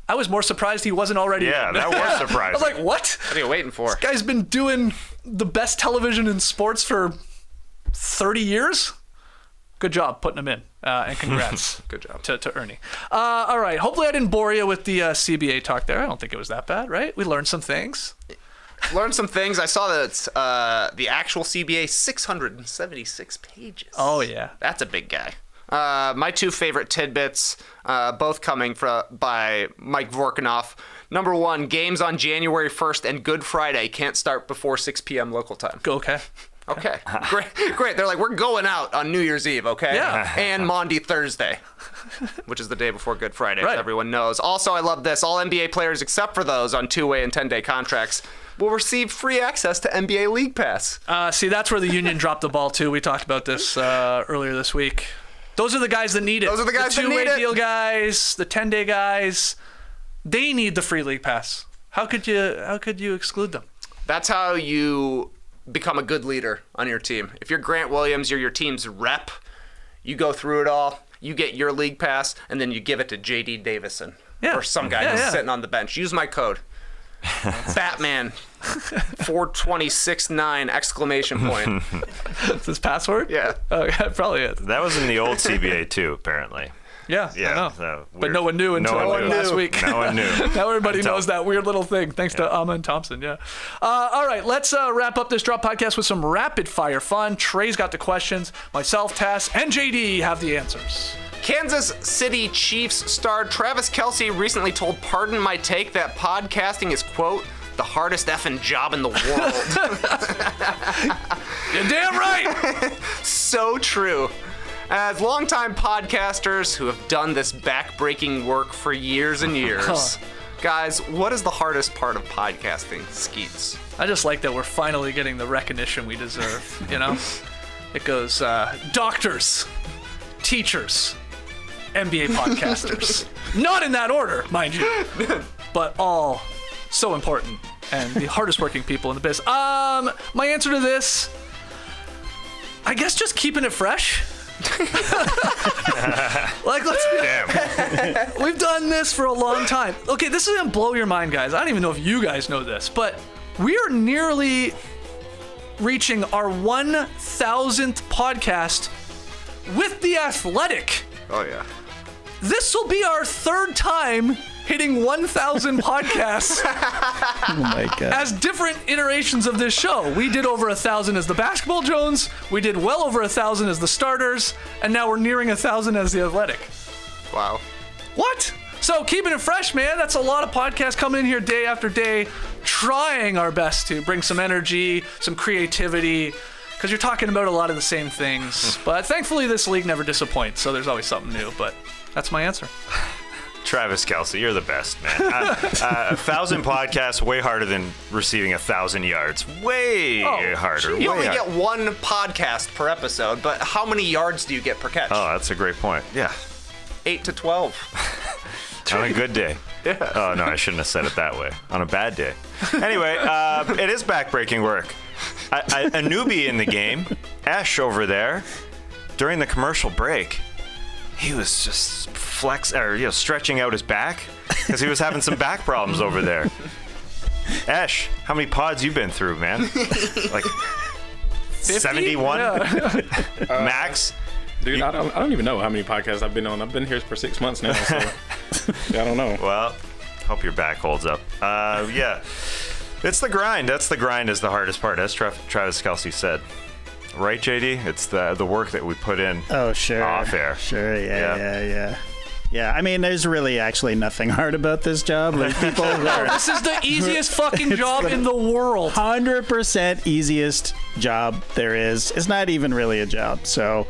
Speaker 2: I was more surprised he wasn't already
Speaker 3: Yeah,
Speaker 2: in.
Speaker 3: that was surprising.
Speaker 2: I was like, what?
Speaker 4: What are you waiting for?
Speaker 2: This guy's been doing the best television in sports for 30 years. Good job putting him in, and congrats.
Speaker 4: Good job
Speaker 2: to Ernie. All right, hopefully I didn't bore you with the CBA talk there. I don't think it was that bad, right? We learned some things.
Speaker 4: Learned some things. I saw that it's, the actual CBA 676 pages.
Speaker 2: Oh yeah,
Speaker 4: That's a big guy. My two favorite tidbits, both coming by Mike Vorkanoff. Number one, games on January 1st and Good Friday can't start before 6 p.m. local time.
Speaker 2: okay.
Speaker 4: Okay, great. They're like, we're going out on New Year's Eve, okay?
Speaker 2: Yeah.
Speaker 4: And Maundy Thursday, which is the day before Good Friday,
Speaker 2: Right.
Speaker 4: as everyone knows. Also, I love this. All NBA players, except for those on 2-way and 10-day contracts, will receive free access to NBA League Pass.
Speaker 2: See, that's where the union dropped the ball too. We talked about this earlier this week. Those are the guys that need it.
Speaker 4: Those are the guys that need
Speaker 2: two-way
Speaker 4: it.
Speaker 2: deal guys, the 10-day guys. They need the free league pass. How could you exclude them?
Speaker 4: That's how you become a good leader on your team. If you're Grant Williams, you're your team's rep. You go through it all. You get your league pass, and then you give it to J.D. Davison or some guy who's sitting on the bench. Use my code. Batman 4269 exclamation point.
Speaker 2: Is this password?
Speaker 4: Yeah.
Speaker 2: Oh, yeah, it probably is.
Speaker 3: That was in the old CBA too, apparently.
Speaker 2: Yeah. I know.
Speaker 3: So
Speaker 2: But no one knew until last week.
Speaker 3: No one knew.
Speaker 2: Now everybody knows that weird little thing, thanks to Amma and Thompson. Yeah. All right, let's wrap up this Drop podcast with some rapid fire fun. Trey's got the questions. Myself, Tess, and JD have the answers.
Speaker 4: Kansas City Chiefs star Travis Kelce recently told Pardon My Take that podcasting is, quote, the hardest effing job in the world.
Speaker 2: You're damn right.
Speaker 4: So true. As longtime podcasters who have done this back-breaking work for years and years, guys, what is the hardest part of podcasting, Skeets?
Speaker 2: I just like that we're finally getting the recognition we deserve, you know? It goes doctors, teachers, NBA podcasters. Not in that order, mind you, but all so important and the hardest working people in the biz. My answer to this, I guess just keeping it fresh. Like, let's be honest. We've done this for a long time. Okay, this is gonna blow your mind, guys. I don't even know if you guys know this, but we are nearly reaching our 1,000th podcast with The Athletic.
Speaker 4: Oh, yeah.
Speaker 2: This will be our third time hitting 1,000 podcasts
Speaker 5: Oh my God.
Speaker 2: as different iterations of this show. We did over 1,000 as the Basketball Jones, we did well over 1,000 as the Starters, and now we're nearing 1,000 as the Athletic.
Speaker 4: Wow.
Speaker 2: What? So keeping it fresh, man. That's a lot of podcasts coming in here day after day, trying our best to bring some energy, some creativity, because you're talking about a lot of the same things. But thankfully, this league never disappoints, so there's always something new. But that's my answer.
Speaker 3: Travis Kelce, you're the best, man. 1,000 podcasts, way harder than receiving 1,000 yards. Way harder.
Speaker 4: You
Speaker 3: way
Speaker 4: only
Speaker 3: harder.
Speaker 4: get one podcast per episode, but how many yards do you get per catch?
Speaker 3: Oh, that's a great point. Yeah.
Speaker 4: 8 to 12.
Speaker 3: On a good day.
Speaker 4: Yeah.
Speaker 3: Oh, no, I shouldn't have said it that way. On a bad day. Anyway, it is backbreaking work. A newbie in the game, Ash over there, during the commercial break, he was just stretching out his back because he was having some back problems over there. Ash, how many pods you been through, man? Like 71?
Speaker 2: Yeah.
Speaker 3: Max?
Speaker 5: Dude, I don't even know how many podcasts I've been on. I've been here for 6 months now, so yeah, I don't know.
Speaker 3: Well, hope your back holds up. Yeah. It's the grind. That's the grind is the hardest part, as Travis Kelce said. Right, JD? It's the work that we put in
Speaker 6: Oh, sure.
Speaker 3: off air.
Speaker 6: Sure, yeah. I mean, there's really actually nothing hard about this job. Like, people are
Speaker 2: This is the easiest fucking job in the world.
Speaker 6: 100% easiest job there is. It's not even really a job. So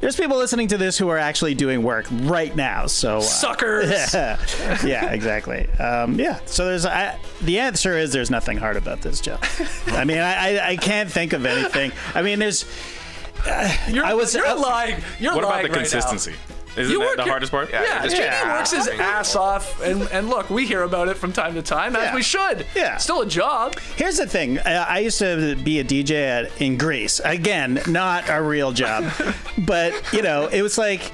Speaker 6: there's people listening to this who are actually doing work right now. So
Speaker 2: Suckers.
Speaker 6: yeah, exactly. So there's the answer is there's nothing hard about this job. I mean, I can't think of anything. I mean, there's.
Speaker 2: You're lying. You're
Speaker 5: What about
Speaker 2: lying
Speaker 5: the
Speaker 2: right
Speaker 5: consistency? Isn't
Speaker 2: You
Speaker 5: that
Speaker 2: work
Speaker 5: the
Speaker 2: your-
Speaker 5: hardest part?
Speaker 2: Yeah, JD
Speaker 6: Yeah.
Speaker 2: works his ass off, and look, we hear about it from time to time, as
Speaker 6: Yeah.
Speaker 2: we should.
Speaker 6: Yeah.
Speaker 2: Still a job.
Speaker 6: Here's the thing. I used to be a DJ in Greece. Again, not a real job. But, it was like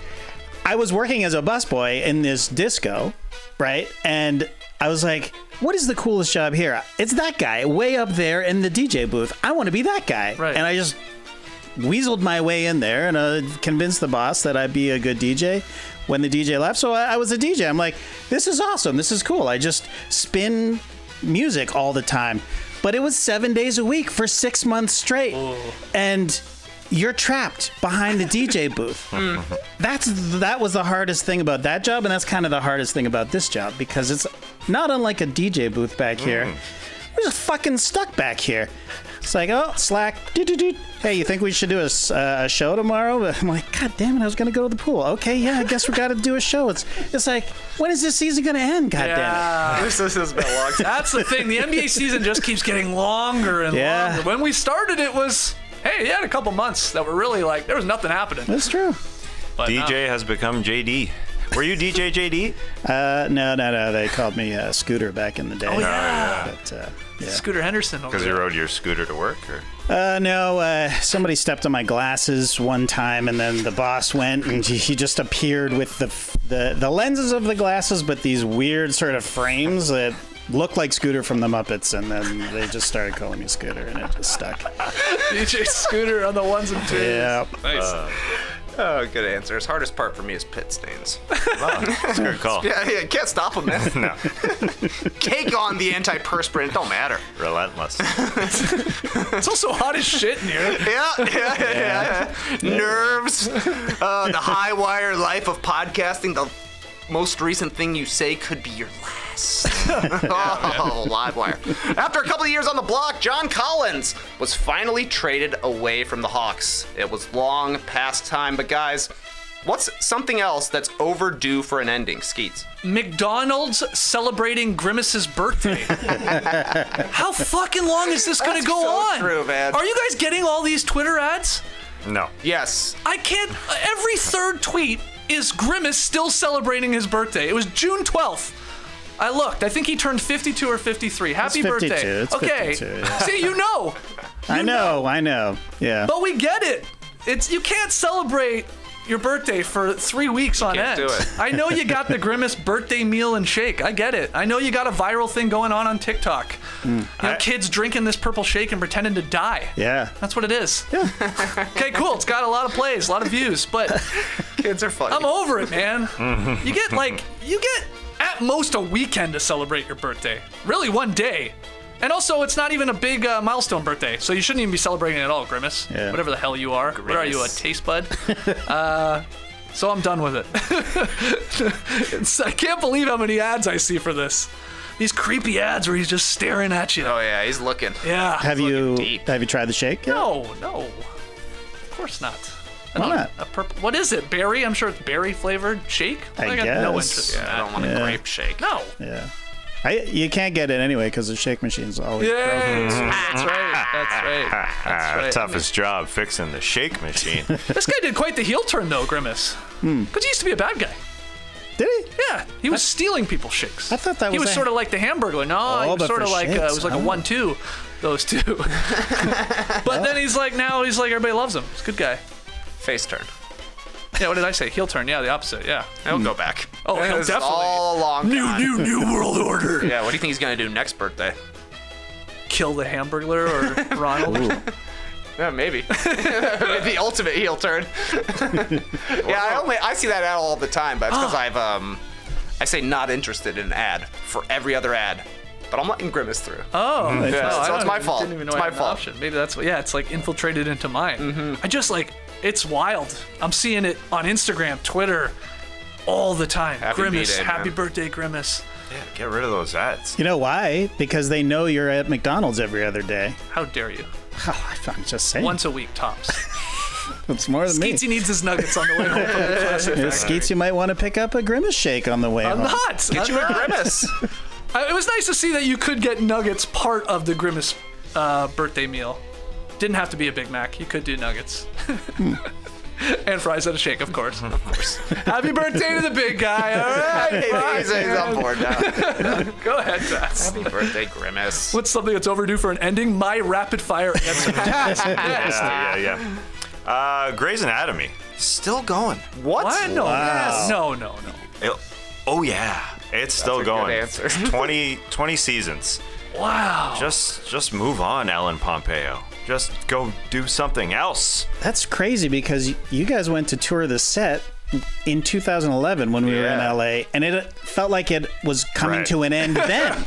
Speaker 6: I was working as a busboy in this disco, right? And I was like, what is the coolest job here? It's that guy way up there in the DJ booth. I want to be that guy.
Speaker 2: Right.
Speaker 6: And I just weaseled my way in there and convinced the boss that I'd be a good DJ when the DJ left. So I was a DJ. I'm like, this is awesome. This is cool. I just spin music all the time. But it was 7 days a week for 6 months straight.
Speaker 2: Ooh.
Speaker 6: And you're trapped behind the DJ booth. That was the hardest thing about that job, and that's kind of the hardest thing about this job, because it's not unlike a DJ booth back here. We're just fucking stuck back here. It's like, oh, Slack. Hey, you think we should do a show tomorrow? I'm like, God damn it, I was going to go to the pool. Okay, yeah, I guess we got to do a show. It's like, when is this season going to end? God damn it.
Speaker 4: This has been long.
Speaker 2: That's the thing. The NBA season just keeps getting longer and longer. When we started, it was, hey, you had a couple months that were really like, there was nothing happening.
Speaker 6: That's true.
Speaker 2: But
Speaker 3: DJ has become JD. Were you DJ JD?
Speaker 6: No. They called me Scooter back in the day.
Speaker 2: Oh, yeah.
Speaker 6: But, yeah.
Speaker 2: Scooter Henderson over
Speaker 3: Because
Speaker 2: there.
Speaker 3: you rode your scooter to work? Or?
Speaker 6: No, somebody stepped on my glasses one time, and then the boss went, and he just appeared with the lenses of the glasses, but these weird sort of frames that looked like Scooter from the Muppets, and then they just started calling me Scooter, and it just stuck.
Speaker 2: DJ Scooter on the ones and twos.
Speaker 6: Yeah.
Speaker 2: Nice.
Speaker 4: Oh, good answers. Hardest part for me is pit stains.
Speaker 3: Wow, that's a good call.
Speaker 4: Yeah, can't stop them, man.
Speaker 3: No,
Speaker 4: Cake on the antiperspirant, don't matter.
Speaker 3: relentless.
Speaker 2: It's also hot as shit in here.
Speaker 4: Yeah. Nerves, the high wire life of podcasting, the most recent thing you say could be your last. Oh, live wire. After a couple of years on the block, John Collins was finally traded away from the Hawks. It was long past time, but guys, what's something else that's overdue for an ending, Skeets?
Speaker 2: McDonald's celebrating Grimace's birthday. How fucking long is this going to go
Speaker 4: so
Speaker 2: on?
Speaker 4: true, man.
Speaker 2: Are you guys getting all these Twitter ads?
Speaker 3: No.
Speaker 4: Yes.
Speaker 2: I can't. Every third tweet is Grimace still celebrating his birthday. It was June 12th. I looked. I think he turned 52 or 53. Happy
Speaker 6: It's 52.
Speaker 2: birthday.
Speaker 6: It's
Speaker 2: okay.
Speaker 6: 52, yeah.
Speaker 2: See, you know.
Speaker 6: I know. Yeah.
Speaker 2: But we get it. You can't celebrate your birthday for 3 weeks on
Speaker 4: can't
Speaker 2: end.
Speaker 4: do it.
Speaker 2: I know you got the Grimace birthday meal and shake. I get it. I know you got a viral thing going on TikTok. You know, kids drinking this purple shake and pretending to die.
Speaker 6: Yeah.
Speaker 2: That's what it is. Yeah. Okay, cool. It's got a lot of plays, a lot of views, but
Speaker 4: Kids are funny.
Speaker 2: I'm over it, man. You get at most a weekend to celebrate your birthday. Really, one day. And also, it's not even a big milestone birthday, so you shouldn't even be celebrating it at all, Grimace.
Speaker 6: Yeah.
Speaker 2: Whatever the hell you are. What are you, a taste bud? So I'm done with it. I can't believe how many ads I see for this. These creepy ads where he's just staring at you.
Speaker 4: Oh, yeah, he's looking.
Speaker 2: Yeah.
Speaker 6: Have you tried the shake yet?
Speaker 2: No. Of course not.
Speaker 6: Why not?
Speaker 2: What is it? Berry? I'm sure it's berry flavored shake.
Speaker 6: I
Speaker 2: got no
Speaker 6: guess.
Speaker 2: interest in
Speaker 4: I
Speaker 2: that.
Speaker 4: don't want a grape shake.
Speaker 2: No.
Speaker 6: Yeah. You can't get it anyway because the shake machine's always broken.
Speaker 2: That's right.
Speaker 3: Toughest job, fixing the shake machine.
Speaker 2: This guy did quite the heel turn, though, Grimace. Because he used to be a bad guy.
Speaker 6: Did he?
Speaker 2: Yeah, he was stealing people's shakes.
Speaker 6: I thought that
Speaker 2: he
Speaker 6: was
Speaker 2: was
Speaker 6: a-
Speaker 2: sort of like the Hamburglar. No, he was
Speaker 6: but
Speaker 2: sort of
Speaker 6: for
Speaker 2: like
Speaker 6: shakes.
Speaker 2: it was like a 1-2, those two. But then he's like everybody loves him. He's a good guy.
Speaker 4: Face turn.
Speaker 2: Yeah, what did I say? Heel turn. Yeah, the opposite. Yeah.
Speaker 4: He'll go back.
Speaker 2: Oh, he'll
Speaker 4: It's
Speaker 2: definitely.
Speaker 4: all long time.
Speaker 2: New world order.
Speaker 4: Yeah, what do you think he's going to do next birthday?
Speaker 2: Kill the Hamburglar or Ronald.
Speaker 4: Yeah, maybe. The ultimate heel turn. Yeah, I see that ad all the time, but it's because I say not interested in an ad for every other ad. But I'm letting Grimace through.
Speaker 2: Oh,
Speaker 4: Yeah,
Speaker 2: I
Speaker 4: so
Speaker 2: don't
Speaker 4: it's my
Speaker 2: even-
Speaker 4: fault.
Speaker 2: Didn't even know
Speaker 4: It's
Speaker 2: I
Speaker 4: my
Speaker 2: had an
Speaker 4: fault.
Speaker 2: option. Maybe that's what. Yeah, it's like infiltrated into mine. I just it's wild. I'm seeing it on Instagram, Twitter, all the time.
Speaker 4: Happy
Speaker 2: Grimace,
Speaker 4: B-Day,
Speaker 2: happy
Speaker 4: man.
Speaker 2: birthday, Grimace.
Speaker 3: Yeah, get rid of those ads.
Speaker 6: You know why? Because they know you're at McDonald's every other day.
Speaker 2: How dare you?
Speaker 6: Oh, I'm just saying.
Speaker 2: Once a week tops.
Speaker 6: It's more than me.
Speaker 2: Skeetsy needs his nuggets on the way home from the classic.
Speaker 6: Yeah, Skeets, you might want to pick up a Grimace shake on the way
Speaker 2: I'm
Speaker 6: home.
Speaker 2: not.
Speaker 4: Get you a Grimace.
Speaker 2: It was nice to see that you could get nuggets part of the Grimace birthday meal. Didn't have to be a Big Mac. You could do nuggets. And fries and a shake, of course. Happy birthday to the big guy. All right.
Speaker 4: He's on board now.
Speaker 2: Go ahead, Tess.
Speaker 4: Happy birthday, Grimace.
Speaker 2: What's something that's overdue for an ending? My rapid fire answer.
Speaker 3: Yeah. Grey's Anatomy, still going.
Speaker 4: What?
Speaker 2: No,
Speaker 6: Wow.
Speaker 2: no.
Speaker 3: Oh yeah. It's still
Speaker 4: That's a
Speaker 3: going.
Speaker 4: good answer.
Speaker 3: 20 seasons.
Speaker 2: Wow.
Speaker 3: Just move on, Ellen Pompeo. Just go do something else.
Speaker 6: That's crazy because you guys went to tour the set in 2011 when we were in LA, and it felt like it was coming
Speaker 3: Right.
Speaker 6: to an end then.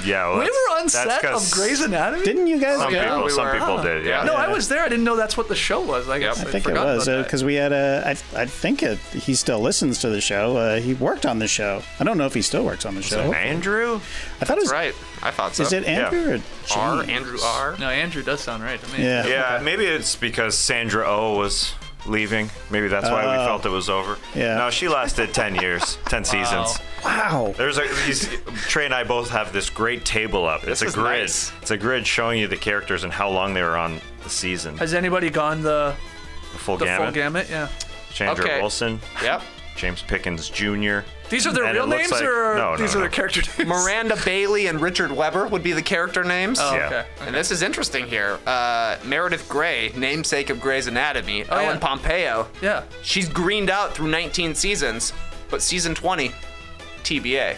Speaker 3: Yeah, well,
Speaker 2: we were on
Speaker 3: that's
Speaker 2: set of
Speaker 3: 'cause
Speaker 2: Grey's Anatomy?
Speaker 6: Didn't you guys
Speaker 3: Some
Speaker 6: go?
Speaker 3: people,
Speaker 4: we
Speaker 3: some
Speaker 4: were.
Speaker 3: people did. Yeah.
Speaker 2: No, I was there. I didn't know that's what the show was. I guess
Speaker 4: Yep.
Speaker 6: I think it
Speaker 2: forgot
Speaker 6: was
Speaker 2: about that.
Speaker 6: because we had I think he still listens to the show. He worked on the show. I don't know if he still works on the show.
Speaker 3: Andrew?
Speaker 6: I thought it was.
Speaker 4: Right. I thought so.
Speaker 6: Is it Andrew or
Speaker 4: R?
Speaker 6: James?
Speaker 4: Andrew R?
Speaker 2: No, Andrew does sound right to me.
Speaker 6: Yeah.
Speaker 3: Yeah, maybe it's because Sandra Oh was leaving. Maybe that's why we felt it was over.
Speaker 6: Yeah.
Speaker 3: No, she lasted 10 years, 10 seasons.
Speaker 6: Wow.
Speaker 3: Trey and I both have this great table up. It's a
Speaker 4: is
Speaker 3: grid.
Speaker 4: nice.
Speaker 3: It's a grid showing you the characters and how long they were on the season.
Speaker 2: Has anybody gone the
Speaker 3: Full
Speaker 2: full
Speaker 3: gamut.
Speaker 2: gamut? Yeah.
Speaker 3: Chandra
Speaker 4: Okay.
Speaker 3: Wilson,
Speaker 4: Yep.
Speaker 3: James Pickens Jr.
Speaker 2: These are their
Speaker 3: And
Speaker 2: real
Speaker 3: it looks
Speaker 2: names,
Speaker 3: like-
Speaker 2: or
Speaker 3: no,
Speaker 2: these
Speaker 3: no.
Speaker 2: are their character names?
Speaker 4: Miranda Bailey and Richard Weber would be the character names.
Speaker 2: Oh,
Speaker 3: Yeah.
Speaker 2: okay.
Speaker 4: And this is interesting here. Meredith Grey, namesake of Grey's Anatomy, Ellen
Speaker 2: yeah.
Speaker 4: Pompeo.
Speaker 2: Yeah.
Speaker 4: She's greened out through 19 seasons, but season 20, TBA.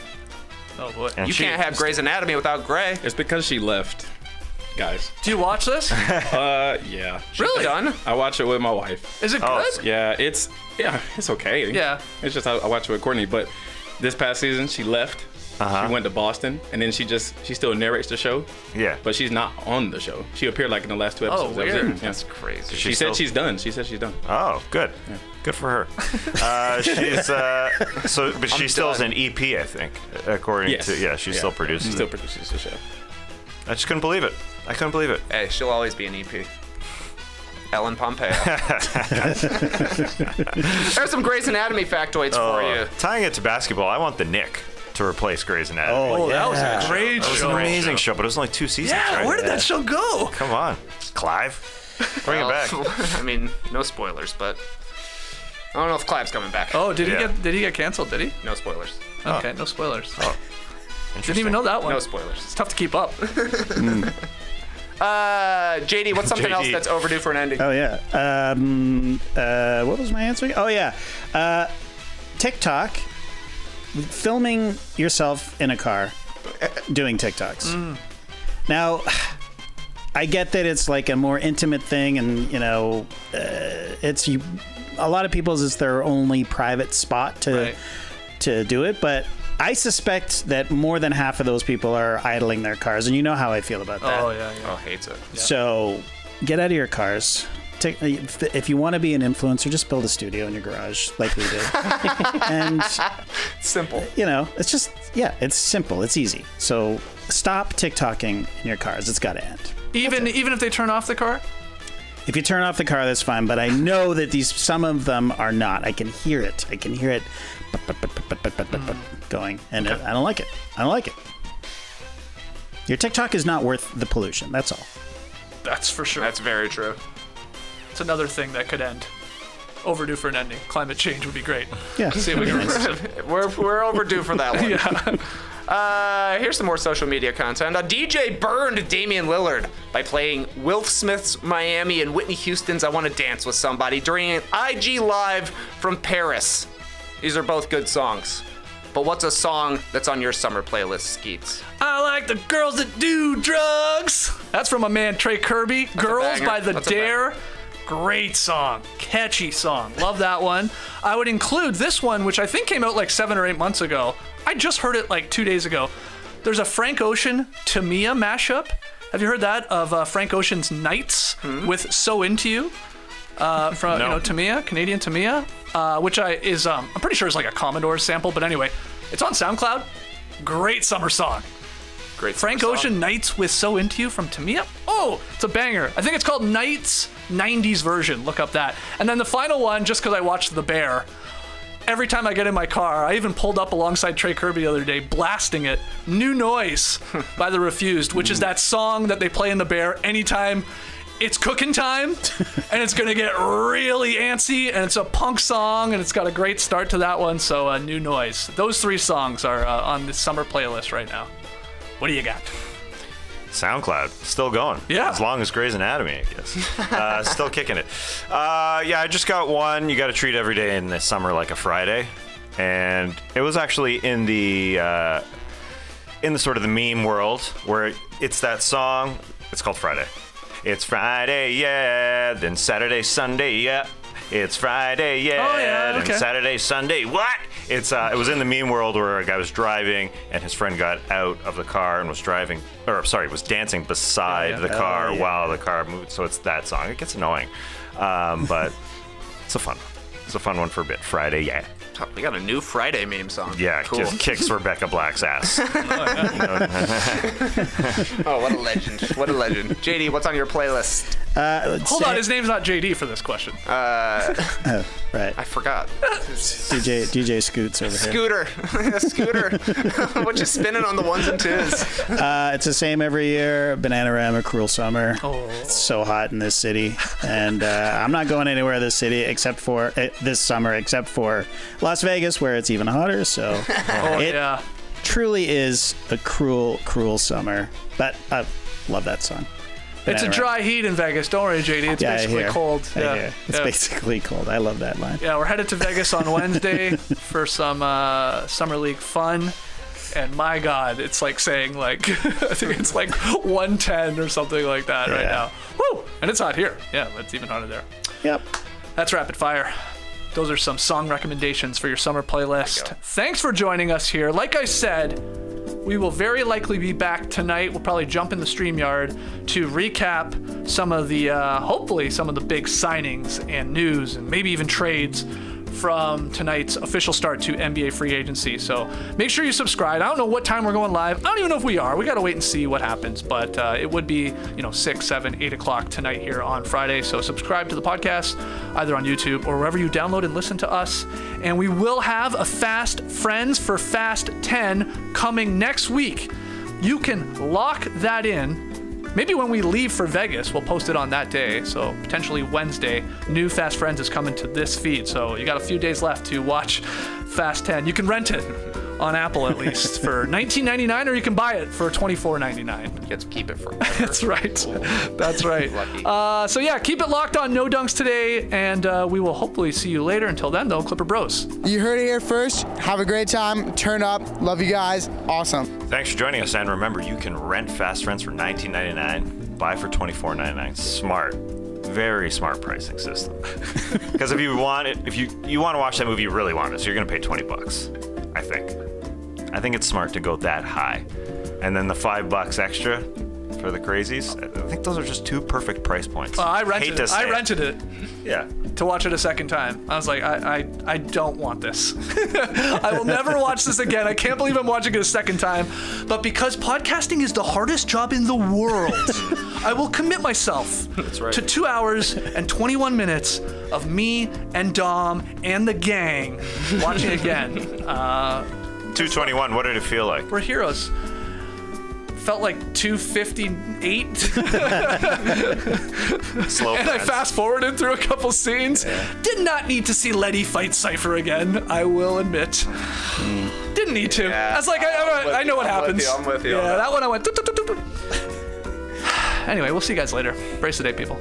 Speaker 2: Oh boy.
Speaker 3: And
Speaker 4: You
Speaker 3: she-
Speaker 4: can't have Grey's Anatomy without Grey.
Speaker 5: It's because she left, guys.
Speaker 2: Do you watch this?
Speaker 5: Yeah.
Speaker 2: Really?
Speaker 4: Done?
Speaker 5: I watch it with my wife.
Speaker 2: Is it
Speaker 3: Oh,
Speaker 2: good?
Speaker 5: Yeah, it's okay.
Speaker 2: Yeah.
Speaker 5: It's just I watch it with Courtney, but this past season she left. She went to Boston, and then she still narrates the show,
Speaker 3: Yeah.
Speaker 5: but she's not on the show. She appeared like in the last 2 episodes. That was
Speaker 2: weird.
Speaker 5: it. Yeah.
Speaker 4: That's crazy.
Speaker 5: She said she's done. She said she's done.
Speaker 3: Oh, good. Good for her. She's but she still is an EP, I think, according
Speaker 5: Yes.
Speaker 3: to she still produces.
Speaker 5: She still
Speaker 3: it.
Speaker 5: produces the show.
Speaker 3: I just couldn't believe it. I couldn't believe it.
Speaker 4: Hey, she'll always be an EP. Ellen Pompeo. There's some Grey's Anatomy factoids for you.
Speaker 3: Tying it to basketball, I want the Knick to replace Grey's Anatomy.
Speaker 2: Oh, that was
Speaker 6: Yeah.
Speaker 2: a great
Speaker 3: It was
Speaker 2: show.
Speaker 3: an amazing show, but it was only 2 seasons.
Speaker 2: Yeah,
Speaker 3: right?
Speaker 2: where did that show go?
Speaker 3: Come on, Clive. Bring it back.
Speaker 4: I mean, no spoilers, but I don't know if Clive's coming back.
Speaker 2: Oh, did
Speaker 3: Yeah.
Speaker 2: he get canceled? Did he?
Speaker 4: No spoilers.
Speaker 2: Okay, no spoilers.
Speaker 3: Oh,
Speaker 2: Didn't even know that one.
Speaker 4: No
Speaker 2: It's
Speaker 4: spoilers.
Speaker 2: tough to keep up.
Speaker 4: JD, what's something else
Speaker 3: JD.
Speaker 4: that's overdue for an ending?
Speaker 6: Oh yeah. What was my answer? Oh yeah. TikTok. Filming yourself in a car, doing TikToks. Now, I get that it's like a more intimate thing, and it's a lot of people's is their only private spot
Speaker 2: Right.
Speaker 6: to do it, but. I suspect that more than half of those people are idling their cars, and you know how I feel about that.
Speaker 2: Oh, yeah.
Speaker 4: Oh, hates it.
Speaker 6: So get out of your cars. If you want to be an influencer, just build a studio in your garage like we did. And,
Speaker 4: Simple.
Speaker 6: it's just, it's simple. It's easy. So stop TikToking in your cars. It's got to end.
Speaker 2: Even if they turn off the car?
Speaker 6: If you turn off the car, that's fine. But I know that some of them are not. I can hear it. Going. And I don't like it. I don't like it. Your TikTok is not worth the pollution. That's all.
Speaker 2: That's for sure.
Speaker 4: That's very true.
Speaker 2: It's another thing that could end. Overdue for an ending. Climate change would be great.
Speaker 6: Yeah.
Speaker 2: See if we can reverse it.
Speaker 4: We're overdue for that one.
Speaker 2: Yeah.
Speaker 4: Here's some more social media content. A DJ burned Damian Lillard by playing Will Smith's Miami and Whitney Houston's I Want to Dance with Somebody during an IG Live from Paris. These are both good songs. But what's a song that's on your summer playlist, Skeets?
Speaker 2: I like the girls that do drugs. That's from my man Trey Kirby. Girls
Speaker 4: banger.
Speaker 2: by The
Speaker 4: That's a
Speaker 2: Dare. Great song. Catchy song. Love that one. I would include this one, which I think came out like 7 or 8 months ago. I just heard it like 2 days ago. There's a Frank Ocean Tamia mashup. Have you heard that of Frank Ocean's Nights with So Into You? From Tamia, Canadian Tamia, which I'm pretty sure is like a Commodore sample, but anyway, it's on SoundCloud. Great summer song.
Speaker 4: Great
Speaker 2: Frank
Speaker 4: summer
Speaker 2: Ocean
Speaker 4: song.
Speaker 2: Nights with So Into You from Tamia. Oh, it's a banger. I think it's called Nights 90s version. Look up that. And then the final one, just because I watched The Bear. Every time I get in my car, I even pulled up alongside Trey Kirby the other day, blasting it. New Noise by The Refused, which is that song that they play in The Bear anytime it's cooking time, and it's gonna get really antsy, and it's a punk song, and it's got a great start to that one. So New Noise. Those 3 songs are on the summer playlist right now. What do you got?
Speaker 3: SoundCloud, still going.
Speaker 2: Yeah.
Speaker 3: As long as Grey's Anatomy, I guess. Still kicking it. I just got one. You got to treat every day in the summer like a Friday. and it was actually in the sort of the meme world where it's that song. It's called Friday. It's Friday, yeah. Then Saturday, Sunday, yeah. It's Friday, yeah.
Speaker 2: Oh, yeah, okay.
Speaker 3: Then Saturday, Sunday, what? It was in the meme world where a guy was driving and his friend got out of the car and was dancing beside the car while the car moved. So it's that song. It gets annoying, but it's a fun one for a bit. Friday, yeah.
Speaker 4: Oh, we got a new Friday meme song.
Speaker 3: Yeah,
Speaker 4: cool.
Speaker 3: just kicks Rebecca Black's ass.
Speaker 4: Oh, what a legend. What a legend. JD, what's on your playlist?
Speaker 2: Hold on, his name's not JD for this question.
Speaker 6: Oh, right.
Speaker 4: I forgot.
Speaker 6: DJ Scoots over here.
Speaker 4: Scooter. What you spinning on the ones and twos?
Speaker 6: It's the same every year. Bananarama, Cruel Summer.
Speaker 2: Oh.
Speaker 6: It's so hot in this city, and I'm not going anywhere this city this summer except for Las Vegas, where it's even hotter. So it truly is a cruel, cruel summer. But I love that song.
Speaker 2: It's a dry heat in Vegas. Don't worry, JD. It's basically cold.
Speaker 6: It's basically cold. I love that line.
Speaker 2: Yeah, we're headed to Vegas on Wednesday for some Summer League fun. And my God, it's like saying I think it's like 110 or something like that right now. Woo! And it's hot here. Yeah, but it's even hotter there.
Speaker 6: Yep.
Speaker 2: That's Rapid Fire. Those are some song recommendations for your summer playlist. Thanks for joining us here. Like I said, we will very likely be back tonight. We'll probably jump in the StreamYard to recap some of the, hopefully some of the big signings and news and maybe even trades from tonight's official start to NBA free agency. So make sure you subscribe. I don't know what time we're going live. I don't even know if we are. We got to wait and see what happens. But it would be, 6, 7, 8 o'clock tonight here on Friday. So subscribe to the podcast either on YouTube or wherever you download and listen to us. And we will have a Fast Friends for Fast 10 coming next week. You can lock that in. Maybe when we leave for Vegas, we'll post it on that day. So potentially Wednesday, new Fast Friends is coming to this feed. So you got a few days left to watch Fast 10. You can rent it on Apple at least for $19.99, or you can buy it for $24.99.
Speaker 4: You get to keep it forever.
Speaker 2: That's right. That's right.
Speaker 4: Lucky.
Speaker 2: So yeah, keep it locked on No Dunks today, and we will hopefully see you later. Until then, though, Clipper Bros.
Speaker 7: You heard it here first. Have a great time. Turn up. Love you guys. Awesome.
Speaker 3: Thanks for joining us, and remember, you can rent Fast Friends for $19.99, buy for $24.99. Smart. Very smart pricing system. Because if you want to watch that movie, you really want it, so you're going to pay $20, I think. I think it's smart to go that high. And then the $5 extra for the crazies, I think those are just two perfect price points.
Speaker 2: I rented it.
Speaker 3: Yeah.
Speaker 2: To watch it a second time. I was like, I don't want this. I will never watch this again. I can't believe I'm watching it a second time. But because podcasting is the hardest job in the world, I will commit myself to 2 hours and 21 minutes of me and Dom and the gang watching again.
Speaker 3: 221, what did it feel like?
Speaker 2: We're heroes. Felt like 258.
Speaker 3: Slow
Speaker 2: and I fast forwarded through a couple scenes. Yeah. Did not need to see Letty fight Cypher again, I will admit. Didn't need to. Yeah. I was like, I know what happens.
Speaker 4: I'm with you.
Speaker 2: Yeah, that one I went. Anyway, we'll see you guys later. Brace the day, people.